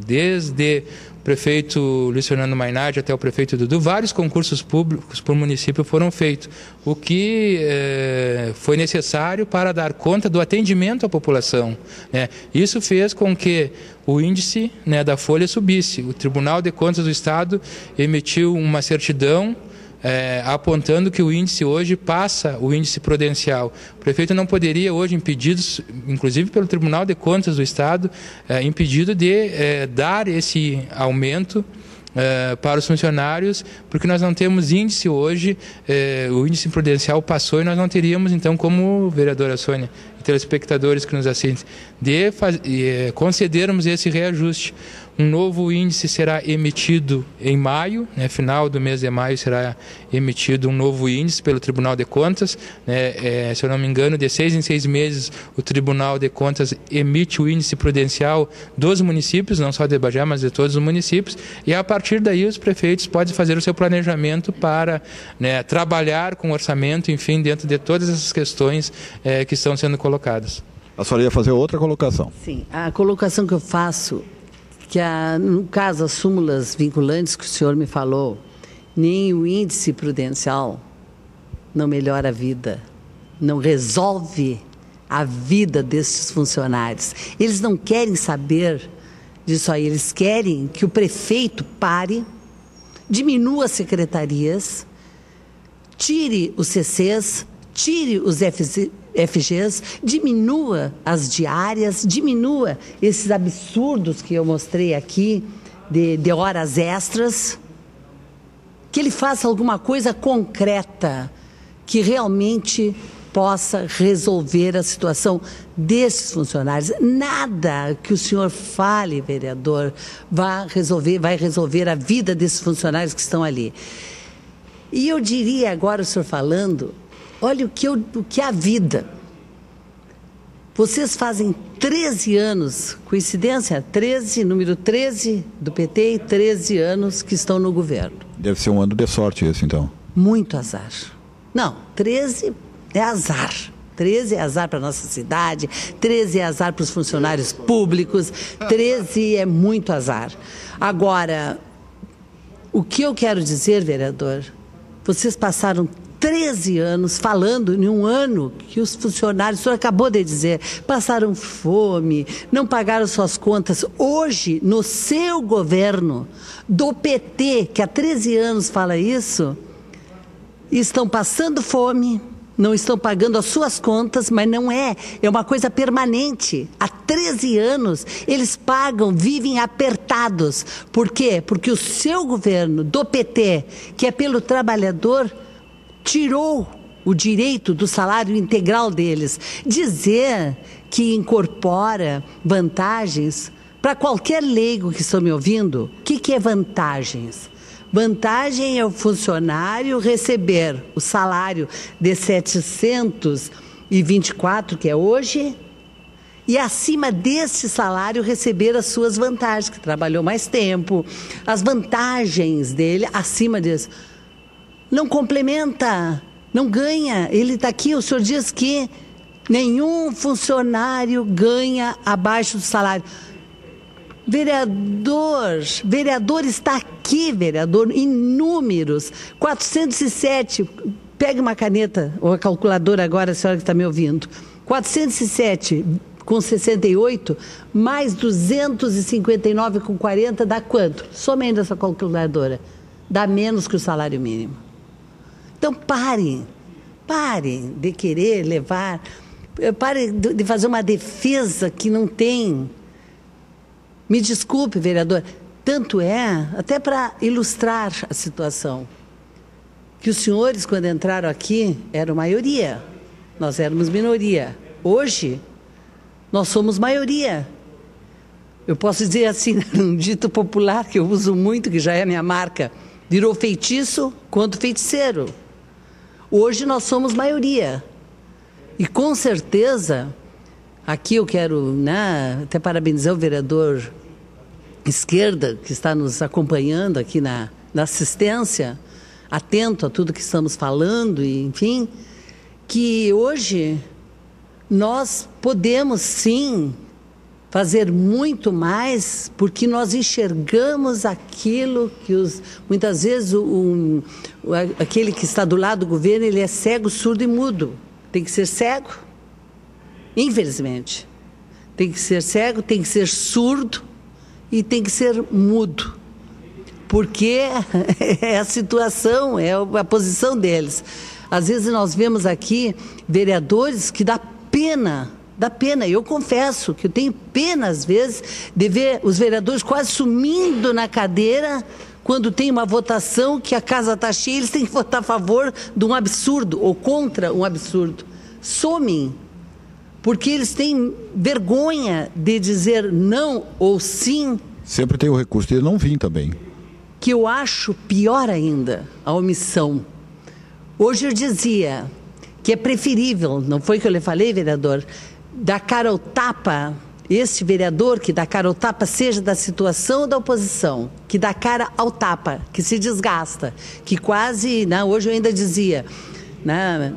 Desde o prefeito Luiz Fernando Mainardi até o prefeito Dudu, vários concursos públicos por município foram feitos, o que foi necessário para dar conta do atendimento à população. Né? Isso fez com que o índice, né, da folha subisse. O Tribunal de Contas do Estado emitiu uma certidão apontando que o índice hoje passa o índice prudencial. O prefeito não poderia hoje, impedidos, inclusive pelo Tribunal de Contas do Estado, impedido de dar esse aumento para os funcionários, porque nós não temos índice hoje, o índice prudencial passou e nós não teríamos, então, como vereadora Sônia e telespectadores que nos assistem, de concedermos esse reajuste. Um novo índice será emitido em maio, né, final do mês de maio será emitido um novo índice pelo Tribunal de Contas. Né, se eu não me engano, de 6 em 6 meses o Tribunal de Contas emite o índice prudencial dos municípios, não só de Bagé, mas de todos os municípios, e a partir daí os prefeitos podem fazer o seu planejamento para, né, trabalhar com orçamento, enfim, dentro de todas essas questões que estão sendo colocadas. A senhora ia fazer outra colocação. Sim, a colocação que eu faço, que no caso as súmulas vinculantes que o senhor me falou, nem o índice prudencial não melhora a vida, não resolve a vida desses funcionários. Eles não querem saber disso aí, eles querem que o prefeito pare, diminua as secretarias, tire os CCs, tire os FGs, diminua as diárias, diminua esses absurdos que eu mostrei aqui de horas extras, que ele faça alguma coisa concreta que realmente possa resolver a situação desses funcionários. Nada que o senhor fale, vereador, vai resolver a vida desses funcionários que estão ali. E eu diria agora, o senhor falando, olha o que é a vida. Vocês fazem 13 anos, coincidência, número 13 do PT e 13 anos que estão no governo. Deve ser um ano de sorte esse, então. Muito azar. Não, 13 é azar. 13 é azar para a nossa cidade, 13 é azar para os funcionários públicos, 13 é muito azar. Agora, o que eu quero dizer, vereador, vocês passaram 13 anos falando em um ano que os funcionários, o senhor acabou de dizer, passaram fome, não pagaram suas contas. Hoje, no seu governo, do PT, que há 13 anos fala isso, estão passando fome, não estão pagando as suas contas, mas não é uma coisa permanente. Há 13 anos eles pagam, vivem apertados. Por quê? Porque o seu governo, do PT, que é pelo trabalhador, tirou o direito do salário integral deles. Dizer que incorpora vantagens, para qualquer leigo que está me ouvindo, o que é vantagens? Vantagem é o funcionário receber o salário de 724, que é hoje, e acima desse salário receber as suas vantagens, que trabalhou mais tempo, as vantagens dele acima disso. Não complementa, não ganha. Ele está aqui, o senhor diz que nenhum funcionário ganha abaixo do salário. Vereador está aqui, vereador, em números. 407, pegue uma caneta ou a calculadora agora, a senhora que está me ouvindo. 407,68 mais 259,40 dá quanto? Somando essa calculadora. dá menos que o salário mínimo. Então, parem de querer levar, parem de fazer uma defesa que não tem. Me desculpe, vereador, tanto é, até para ilustrar a situação, que os senhores, quando entraram aqui, eram maioria, nós éramos minoria. Hoje, nós somos maioria. Eu posso dizer assim, um dito popular que eu uso muito, que já é a minha marca, virou feitiço quanto feiticeiro. Hoje nós somos maioria. E com certeza, aqui eu quero, né, até parabenizar o vereador Esquerda, que está nos acompanhando aqui na assistência, atento a tudo que estamos falando, e, enfim, que hoje nós podemos sim fazer muito mais, porque nós enxergamos aquilo que muitas vezes aquele que está do lado do governo, ele é cego, surdo e mudo. Tem que ser cego, infelizmente. Tem que ser cego, tem que ser surdo e tem que ser mudo. Porque é a situação, é a posição deles. Às vezes nós vemos aqui vereadores que dá pena. Eu confesso que eu tenho pena, às vezes, de ver os vereadores quase sumindo na cadeira quando tem uma votação que a casa está cheia, eles têm que votar a favor de um absurdo ou contra um absurdo. Somem, porque eles têm vergonha de dizer não ou sim. Sempre tem o recurso de não vir também. Que eu acho pior ainda, a omissão. Hoje eu dizia que é preferível, não foi que eu lhe falei, vereador, dar cara ao tapa, esse vereador que dá cara ao tapa, seja da situação ou da oposição, que dá cara ao tapa, que se desgasta, que quase, né, hoje eu ainda dizia, né,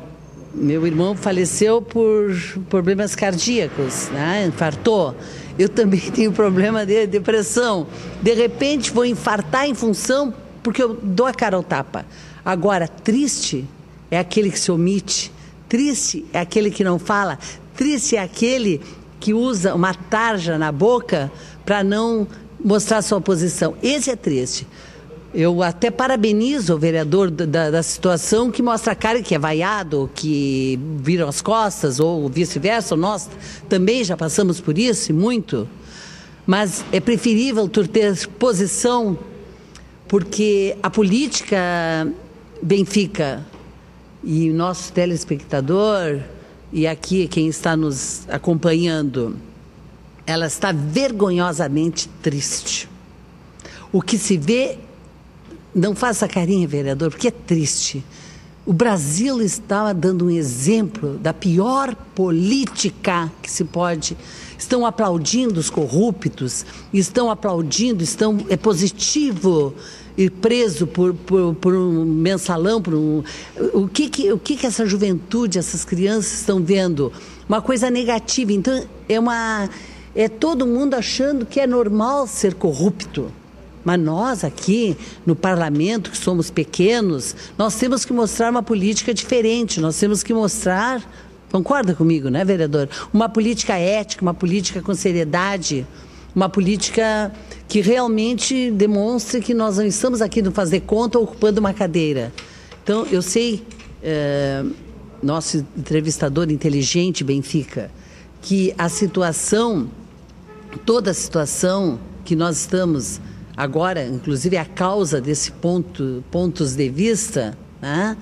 meu irmão faleceu por problemas cardíacos, né, infartou, eu também tenho problema de depressão, de repente vou infartar em função, porque eu dou a cara ao tapa. Agora, triste é aquele que se omite, triste é aquele que não fala, triste é aquele que usa uma tarja na boca para não mostrar sua posição. Esse é triste. Eu até parabenizo o vereador da situação que mostra a cara, que é vaiado, que viram as costas, ou vice-versa. Nós também já passamos por isso, muito. Mas é preferível tu ter posição, porque a política, Benfica, e o nosso telespectador, e aqui quem está nos acompanhando, ela está vergonhosamente triste. O que se vê, não faça carinha, vereador, porque é triste. O Brasil está dando um exemplo da pior política que se pode. Estão aplaudindo os corruptos, estão aplaudindo, é positivo ir preso por um mensalão, o que essa juventude, essas crianças estão vendo? Uma coisa negativa. Então, é todo mundo achando que é normal ser corrupto. Mas nós aqui, no parlamento, que somos pequenos, nós temos que mostrar uma política diferente, nós temos que mostrar, concorda comigo, né, vereador? Uma política ética, uma política com seriedade, uma política que realmente demonstre que nós não estamos aqui no fazer conta ou ocupando uma cadeira. Então, eu sei, nosso entrevistador inteligente, Benfica, que a situação, toda a situação que nós estamos agora, inclusive a causa desse pontos de vista, né?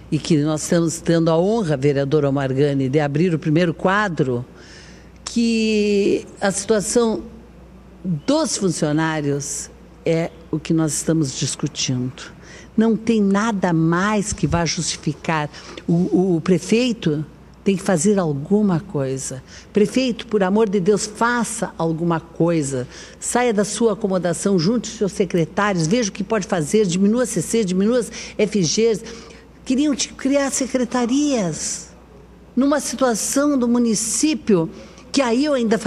E que nós estamos tendo a honra, vereador Omargani, de abrir o primeiro quadro, que a situação dos funcionários é o que nós estamos discutindo. Não tem nada mais que vá justificar. O prefeito tem que fazer alguma coisa. Prefeito, por amor de Deus, faça alguma coisa. Saia da sua acomodação, junte os seus secretários, veja o que pode fazer, diminua CC, diminua as FGs. Queriam criar secretarias numa situação do município, que aí eu ainda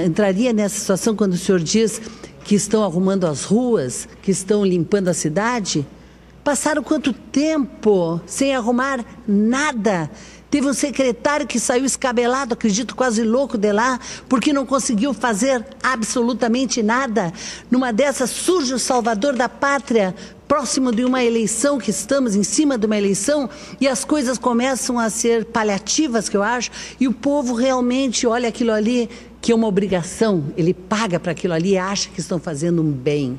entraria nessa situação quando o senhor diz que estão arrumando as ruas, que estão limpando a cidade. Passaram quanto tempo sem arrumar nada? Teve um secretário que saiu escabelado, acredito, quase louco de lá, porque não conseguiu fazer absolutamente nada. Numa dessas surge o salvador da pátria próximo de uma eleição, que estamos em cima de uma eleição, e as coisas começam a ser paliativas, que eu acho, e o povo realmente olha aquilo ali, que é uma obrigação, ele paga para aquilo ali e acha que estão fazendo um bem.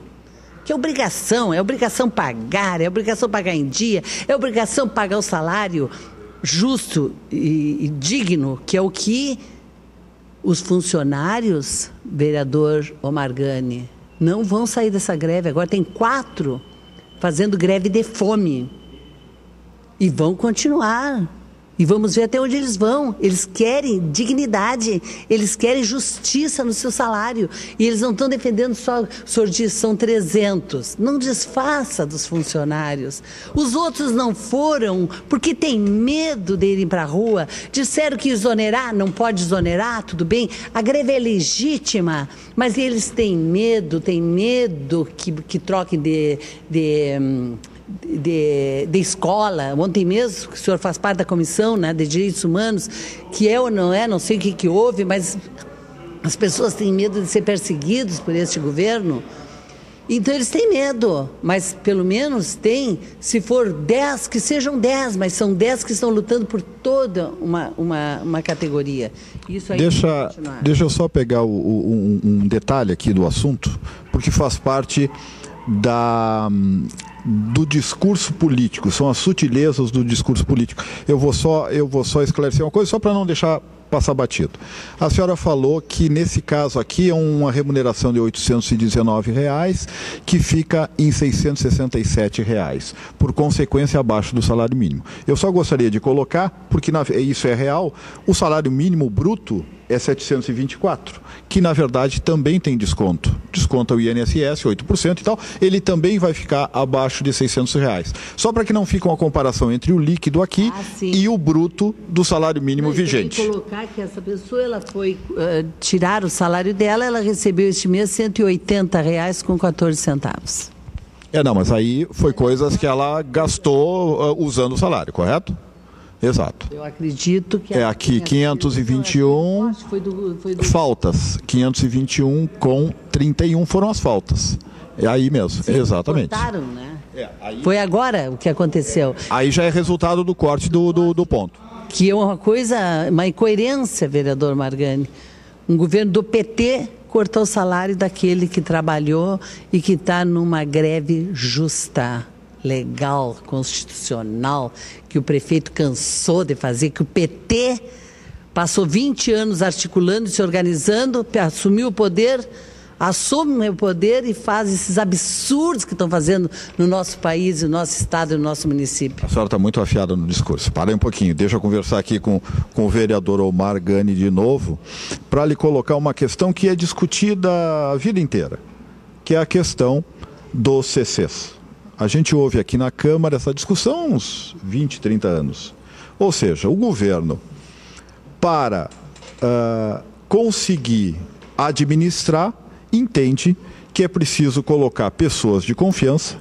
Que é obrigação pagar, é obrigação pagar em dia, é obrigação pagar o salário justo e digno, que é o que os funcionários, vereador Omar Gani, não vão sair dessa greve. Agora tem 4 fazendo greve de fome. E vão continuar. E vamos ver até onde eles vão. Eles querem dignidade, eles querem justiça no seu salário. E eles não estão defendendo só, o senhor diz, são 300. Não desfaça dos funcionários. Os outros não foram porque têm medo de irem para a rua. Disseram que exonerar, não pode exonerar, tudo bem. A greve é legítima, mas eles têm medo que troquem de escola. Ontem mesmo, que o senhor faz parte da comissão, né, de direitos humanos, que é ou não é, não sei o que houve, mas as pessoas têm medo de ser perseguidos por este governo. Então eles têm medo, mas pelo menos tem, se for 10, que sejam 10, mas são 10 que estão lutando por toda uma categoria. Isso aí deixa eu só pegar um detalhe aqui do assunto, porque faz parte do discurso político, são as sutilezas do discurso político. Eu vou só esclarecer uma coisa, só para não deixar passar batido. A senhora falou que nesse caso aqui é uma remuneração de R$ 819, que fica em R$ 667, por consequência abaixo do salário mínimo. Eu só gostaria de colocar, porque isso é real, o salário mínimo bruto é 724, que na verdade também tem desconto. Desconta o INSS, 8% e tal, ele também vai ficar abaixo de R$ 600. Só para que não fique uma comparação entre o líquido aqui e o bruto do salário mínimo vigente. Colocar que essa pessoa, ela foi tirar o salário dela, ela recebeu este mês R$ 180,14. Não, mas aí foi coisas que ela gastou usando o salário, correto? Exato. Eu acredito que... aqui 521 faltas, 521 com 31 foram as faltas. É aí mesmo, sim, exatamente. Cortaram, né? Foi agora o que aconteceu. Aí já é resultado do corte do ponto. Que é uma incoerência, vereador Margani. Um governo do PT cortou o salário daquele que trabalhou e que está numa greve justa, legal, constitucional, que o prefeito cansou de fazer, que o PT passou 20 anos articulando e se organizando, assumiu o poder, assume o poder e faz esses absurdos que estão fazendo no nosso país, no nosso estado e no nosso município. A senhora está muito afiada no discurso. Para aí um pouquinho, deixa eu conversar aqui com o vereador Omar Gani de novo, para lhe colocar uma questão que é discutida a vida inteira, que é a questão dos CCs. A gente ouve aqui na Câmara essa discussão há uns 20, 30 anos. Ou seja, o governo, para conseguir administrar, entende que é preciso colocar pessoas de confiança,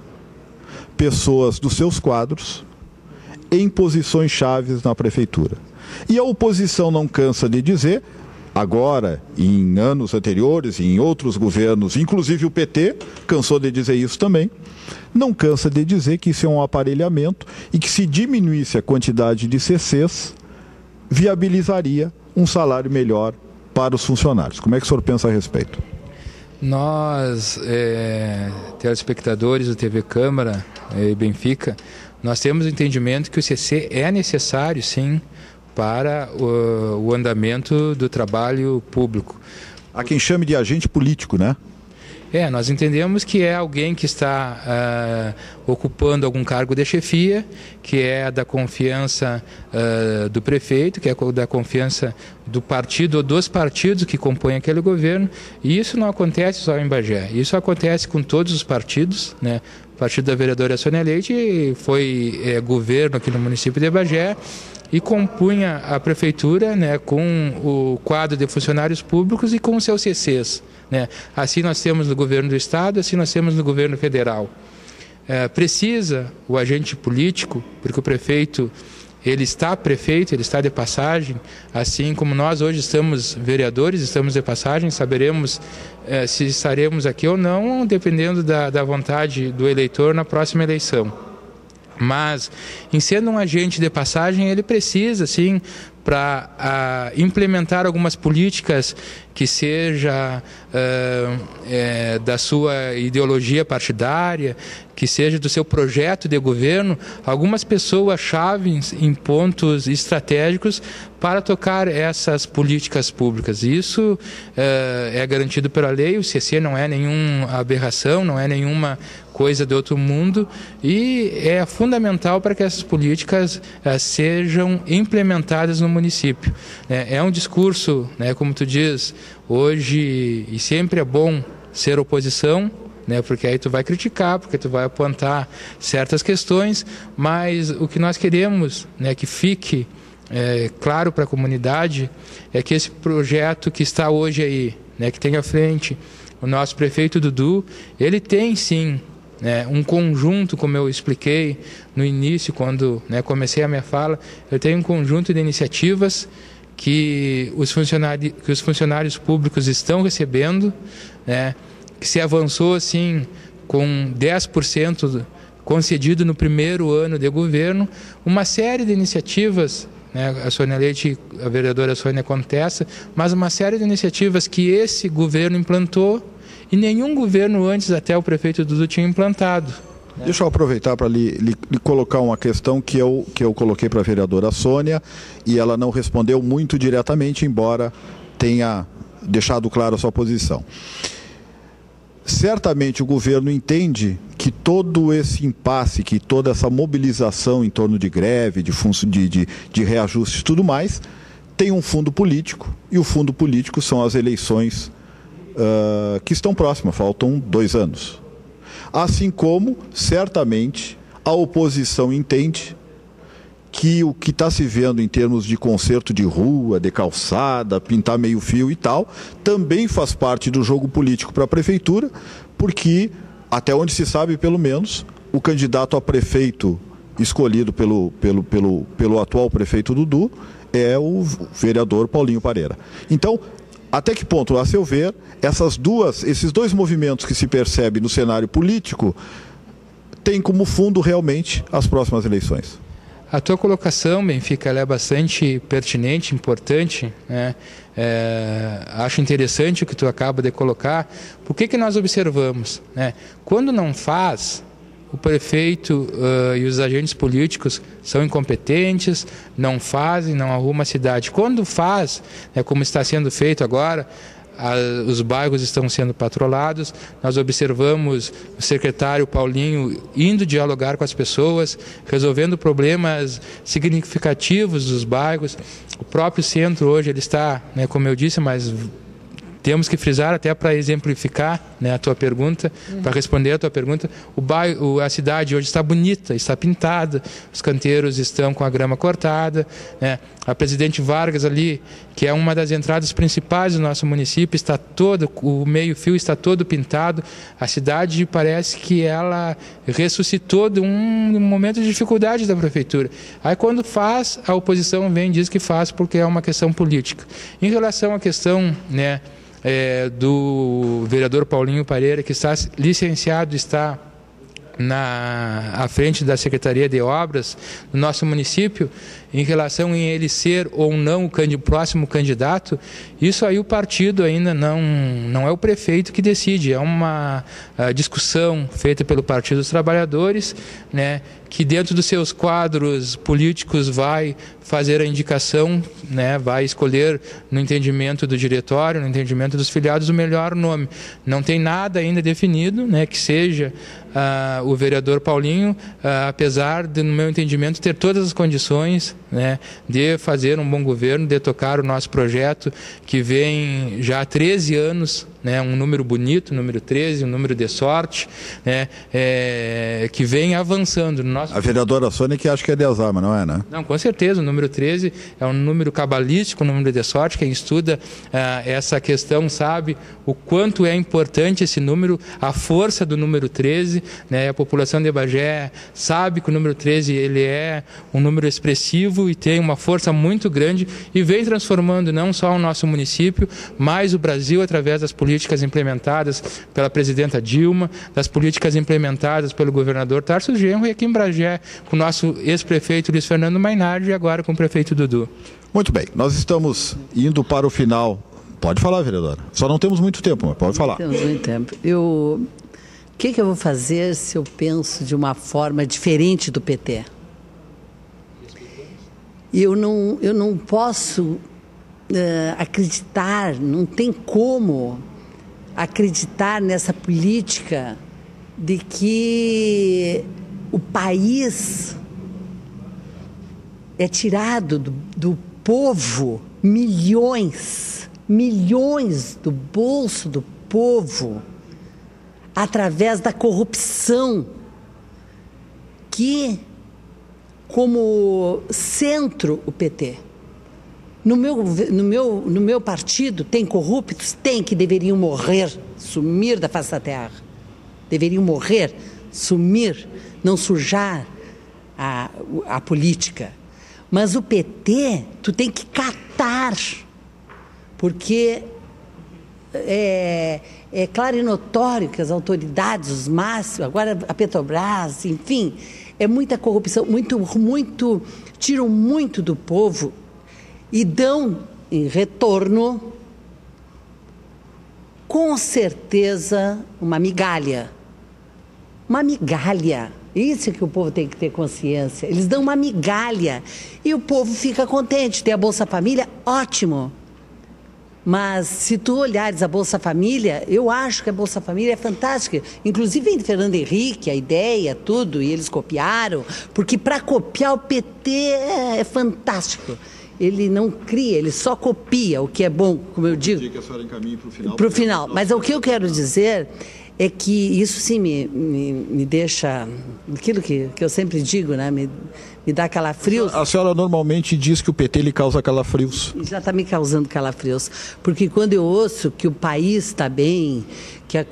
pessoas dos seus quadros, em posições chaves na prefeitura. E a oposição não cansa de dizer, agora, em anos anteriores, em outros governos, inclusive o PT, cansou de dizer isso também, não cansa de dizer que isso é um aparelhamento e que se diminuísse a quantidade de CCs, viabilizaria um salário melhor para os funcionários. Como é que o senhor pensa a respeito? Nós, telespectadores do TV Câmara e Benfica, nós temos o entendimento que o CC é necessário, sim, para o andamento do trabalho público. Há quem chame de agente político, né? Nós entendemos que é alguém que está ocupando algum cargo de chefia, que é da confiança do prefeito, que é da confiança do partido ou dos partidos que compõem aquele governo. E isso não acontece só em Bagé, isso acontece com todos os partidos, né? O partido da vereadora Sônia Leite foi governo aqui no município de Bagé e compunha a prefeitura, né, com o quadro de funcionários públicos e com os seus CCs. Né? Assim nós temos no governo do estado, assim nós temos no governo federal. Precisa o agente político, porque o prefeito ele está prefeito, ele está de passagem, assim como nós hoje estamos vereadores, estamos de passagem, saberemos se estaremos aqui ou não, dependendo da vontade do eleitor na próxima eleição. Mas, em sendo um agente de passagem, ele precisa, sim, para implementar algumas políticas que seja da sua ideologia partidária, que seja do seu projeto de governo, algumas pessoas-chave em pontos estratégicos para tocar essas políticas públicas. Isso é garantido pela lei, o CC não é nenhuma aberração, não é nenhuma coisa de outro mundo, e é fundamental para que essas políticas sejam implementadas no município. É um discurso, como tu diz, hoje, e sempre é bom ser oposição, porque aí tu vai criticar, porque tu vai apontar certas questões, mas o que nós queremos, que fique claro para a comunidade, é que esse projeto que está hoje aí, que tem à frente o nosso prefeito Dudu, ele tem sim um conjunto, como eu expliquei no início, quando comecei a minha fala, eu tenho um conjunto de iniciativas que os funcionários públicos estão recebendo, que se avançou assim com 10% concedido no primeiro ano de governo, uma série de iniciativas, a Sônia Leite, a vereadora Sônia contesta, mas uma série de iniciativas que esse governo implantou e nenhum governo antes, até o prefeito Dudu, tinha implantado. Deixa eu aproveitar para lhe colocar uma questão que eu coloquei para a vereadora Sônia e ela não respondeu muito diretamente, embora tenha deixado claro a sua posição. Certamente o governo entende que todo esse impasse, que toda essa mobilização em torno de greve, de reajuste e tudo mais, tem um fundo político, e o fundo político são as eleições que estão próximas, faltam 2 anos. Assim como, certamente, a oposição entende que o que está se vendo em termos de conserto de rua, de calçada, pintar meio fio e tal, também faz parte do jogo político para a prefeitura, porque, até onde se sabe, pelo menos, o candidato a prefeito escolhido pelo atual prefeito Dudu é o vereador Paulinho Pareira. Então, até que ponto, a seu ver, esses 2 movimentos que se percebe no cenário político têm como fundo realmente as próximas eleições? A tua colocação, Benfica, ela é bastante pertinente, importante, acho interessante o que tu acaba de colocar. Por que nós observamos? Quando não faz, o prefeito e os agentes políticos são incompetentes, não fazem, não arrumam a cidade. Quando faz, como está sendo feito agora, os bairros estão sendo patrolados, nós observamos o secretário Paulinho indo dialogar com as pessoas, resolvendo problemas significativos dos bairros. O próprio centro hoje ele está, como eu disse, mas temos que frisar até para exemplificar a tua pergunta, para responder a tua pergunta, a cidade hoje está bonita, está pintada, os canteiros estão com a grama cortada, a Presidente Vargas ali, que é uma das entradas principais do nosso município, está todo, o meio-fio está todo pintado, a cidade parece que ela ressuscitou de um momento de dificuldade da prefeitura. Aí quando faz, a oposição vem e diz que faz porque é uma questão política. Em relação à questão, do vereador Paulinho Pareira, que está licenciado, está à frente da Secretaria de Obras do nosso município, em relação em ele ser ou não o próximo candidato, isso aí o partido ainda não é o prefeito que decide, é uma discussão feita pelo Partido dos Trabalhadores, que dentro dos seus quadros políticos vai fazer a indicação, vai escolher no entendimento do diretório, no entendimento dos filiados, o melhor nome. Não tem nada ainda definido, que seja o vereador Paulinho, apesar de, no meu entendimento, ter todas as condições de fazer um bom governo, de tocar o nosso projeto, que vem já há 13 anos, um número bonito, número 13, um número de sorte, que vem avançando. A vereadora Sônia que acha que é de Alzheimer, não é, né? Não, com certeza, o número 13 é um número cabalístico, um número de sorte. Quem estuda essa questão sabe o quanto é importante esse número, a força do número 13, A população de Bagé sabe que o número 13 ele é um número expressivo, ativo e tem uma força muito grande e vem transformando não só o nosso município, mas o Brasil através das políticas implementadas pela presidenta Dilma, das políticas implementadas pelo governador Tarso Genro e aqui em Bagé com o nosso ex-prefeito Luiz Fernando Mainardi e agora com o prefeito Dudu. Muito bem, nós estamos indo para o final. Pode falar, vereadora. Só não temos muito tempo, mas pode falar. Não temos muito tempo. O que eu vou fazer se eu penso de uma forma diferente do PT? Eu não posso acreditar, não tem como acreditar nessa política de que o país é tirado do povo, milhões do bolso do povo, através da corrupção, que, como centro, o PT. No meu partido tem corruptos? Tem, que deveriam morrer, sumir da face da terra. Deveriam morrer, sumir, não sujar a política. Mas o PT, tu tem que catar, porque é claro e notório que as autoridades, os máximos, agora a Petrobras, enfim, é muita corrupção, tiram muito do povo e dão em retorno, com certeza, uma migalha. Uma migalha. Isso é que o povo tem que ter consciência. Eles dão uma migalha e o povo fica contente. Tem a Bolsa Família, ótimo. Mas se tu olhares a Bolsa Família, eu acho que a Bolsa Família é fantástica. Inclusive vem de Fernando Henrique, a ideia, tudo, e eles copiaram. Porque para copiar o PT é fantástico. Ele não cria, ele só copia o que é bom, como eu digo. Que a senhora encaminhe para o final. Para o final. Mas o que eu quero dizer é que isso sim me deixa, aquilo que eu sempre digo, né? Me dá calafrios. A senhora normalmente diz que o PT lhe causa calafrios. Já está me causando calafrios, porque quando eu ouço que o país está bem, que a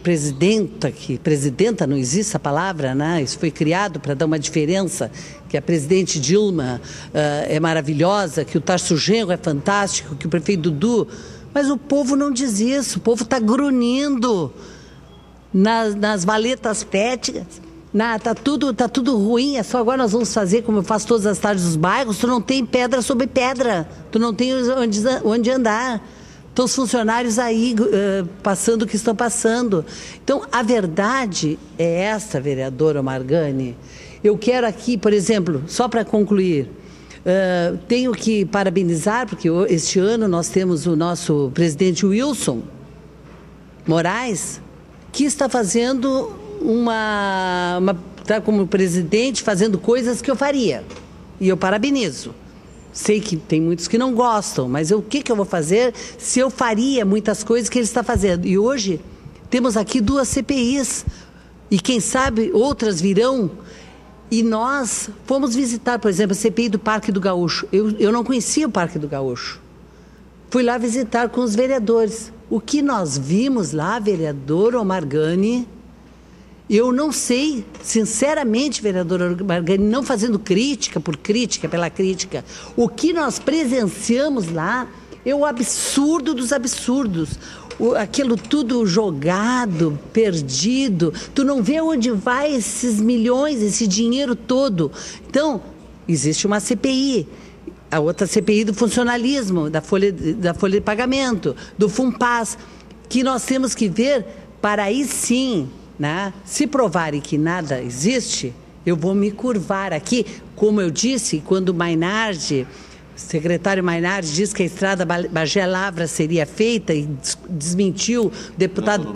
presidenta, não existe essa palavra, né? Isso foi criado para dar uma diferença, que a presidente Dilma é maravilhosa, que o Tarso Genro é fantástico, que o prefeito Dudu... Mas o povo não diz isso, o povo está grunhindo nas valetas péticas, tá tudo ruim, é só agora nós vamos fazer como eu faço todas as tardes dos bairros, tu não tem pedra sobre pedra, tu não tem onde andar. Então os funcionários aí passando o que estão passando. Então a verdade é essa, vereadora Margani. Eu quero aqui, por exemplo, só para concluir, tenho que parabenizar, porque este ano nós temos o nosso presidente Wilson Moraes, que está fazendo está como presidente fazendo coisas que eu faria. E eu parabenizo. Sei que tem muitos que não gostam, mas o que eu vou fazer se eu faria muitas coisas que ele está fazendo? E hoje temos aqui 2 CPIs, e quem sabe outras virão. E nós fomos visitar, por exemplo, a CPI do Parque do Gaúcho. Eu não conhecia o Parque do Gaúcho. Fui lá visitar com os vereadores. O que nós vimos lá, vereador Margani, eu não sei, sinceramente, vereador Margani, não fazendo crítica por crítica, pela crítica, o que nós presenciamos lá é o absurdo dos absurdos. Aquilo tudo jogado, perdido, tu não vê onde vai esses milhões, esse dinheiro todo. Então, existe uma CPI, a outra CPI do funcionalismo, da folha de pagamento, do FUNPAS, que nós temos que ver para aí sim, né? Se provarem que nada existe, eu vou me curvar aqui, como eu disse, quando o Mainardi... O secretário Mainardi disse que a estrada Bagé-Lavra seria feita e desmentiu o deputado,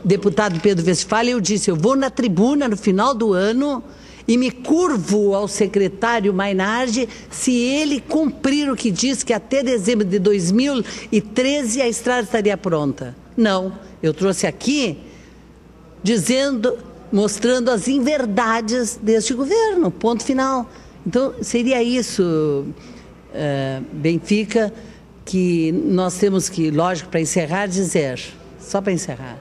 deputado Pedro Westphal. Eu disse, eu vou na tribuna no final do ano e me curvo ao secretário Mainardi se ele cumprir o que diz, que até dezembro de 2013 a estrada estaria pronta. Não, eu trouxe aqui mostrando as inverdades deste governo, ponto final. Então, seria isso... Benfica, que nós temos que, lógico, para encerrar, dizer, só para encerrar,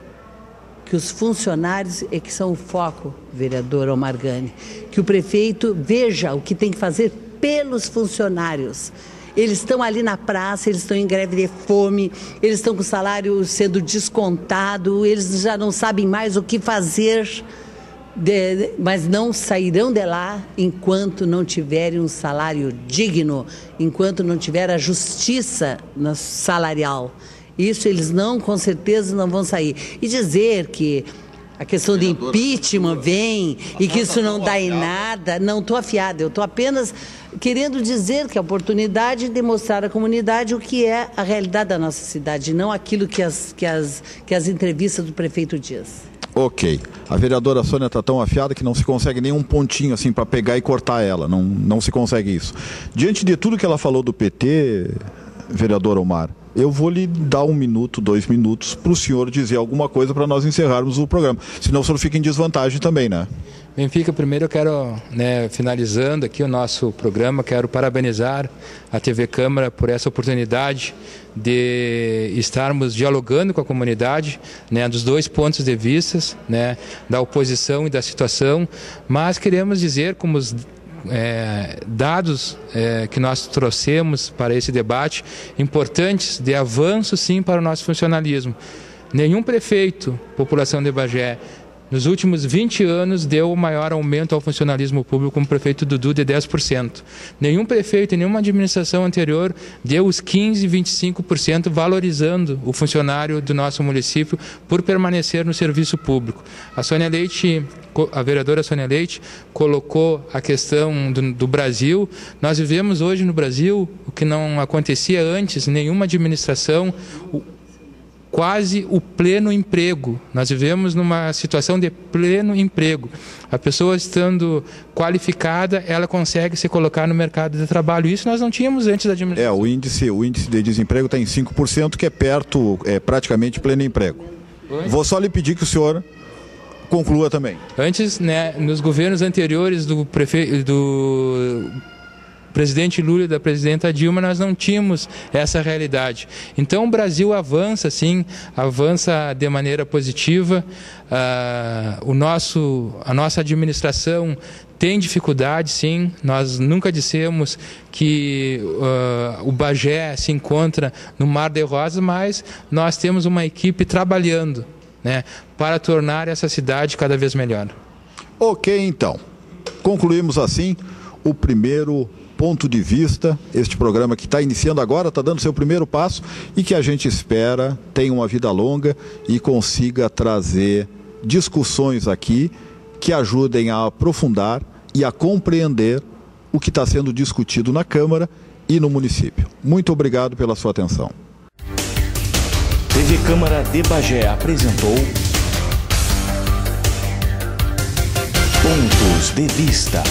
que os funcionários é que são o foco, vereador Margani, que o prefeito veja o que tem que fazer pelos funcionários. Eles estão ali na praça, eles estão em greve de fome, eles estão com o salário sendo descontado, eles já não sabem mais o que fazer, mas não sairão de lá enquanto não tiverem um salário digno, enquanto não tiver a justiça salarial. Isso eles não, com certeza, não vão sair. E dizer que a questão de impeachment vem e que isso não dá em nada, não estou afiada, eu estou apenas querendo dizer que a oportunidade de mostrar à comunidade o que é a realidade da nossa cidade, não aquilo que as entrevistas do prefeito diz. Ok. A vereadora Sônia está tão afiada que não se consegue nenhum pontinho assim para pegar e cortar ela, não se consegue isso. Diante de tudo que ela falou do PT, vereador Omar, eu vou lhe dar 1 minuto, 2 minutos para o senhor dizer alguma coisa para nós encerrarmos o programa. Senão o senhor fica em desvantagem também, né? Benfica, primeiro eu quero, finalizando aqui o nosso programa, quero parabenizar a TV Câmara por essa oportunidade de estarmos dialogando com a comunidade, dos dois pontos de vista, da oposição e da situação, mas queremos dizer como os dados que nós trouxemos para esse debate, importantes de avanço sim para o nosso funcionalismo. Nenhum prefeito, população de Bagé, nos últimos 20 anos deu o maior aumento ao funcionalismo público como o prefeito Dudu de 10%. Nenhum prefeito, nenhuma administração anterior deu os 15%, 25% valorizando o funcionário do nosso município por permanecer no serviço público. A vereadora Sônia Leite colocou a questão do Brasil. Nós vivemos hoje no Brasil o que não acontecia antes, nenhuma administração, quase o pleno emprego. Nós vivemos numa situação de pleno emprego. A pessoa estando qualificada, ela consegue se colocar no mercado de trabalho. Isso nós não tínhamos antes da administração. O índice de desemprego está em 5%, que é praticamente pleno emprego. Vou só lhe pedir que o senhor conclua também. Antes, nos governos anteriores do presidente Lula e da presidenta Dilma, nós não tínhamos essa realidade. Então o Brasil avança, sim, avança de maneira positiva. A nossa administração tem dificuldade, sim. Nós nunca dissemos que o Bagé se encontra no mar de rosas, mas nós temos uma equipe trabalhando, para tornar essa cidade cada vez melhor. Ok, então. Concluímos assim o primeiro ponto de vista, este programa que está iniciando agora, está dando seu primeiro passo e que a gente espera tenha uma vida longa e consiga trazer discussões aqui que ajudem a aprofundar e a compreender o que está sendo discutido na Câmara e no município. Muito obrigado pela sua atenção. TV Câmara de Bagé apresentou Pontos de Vista.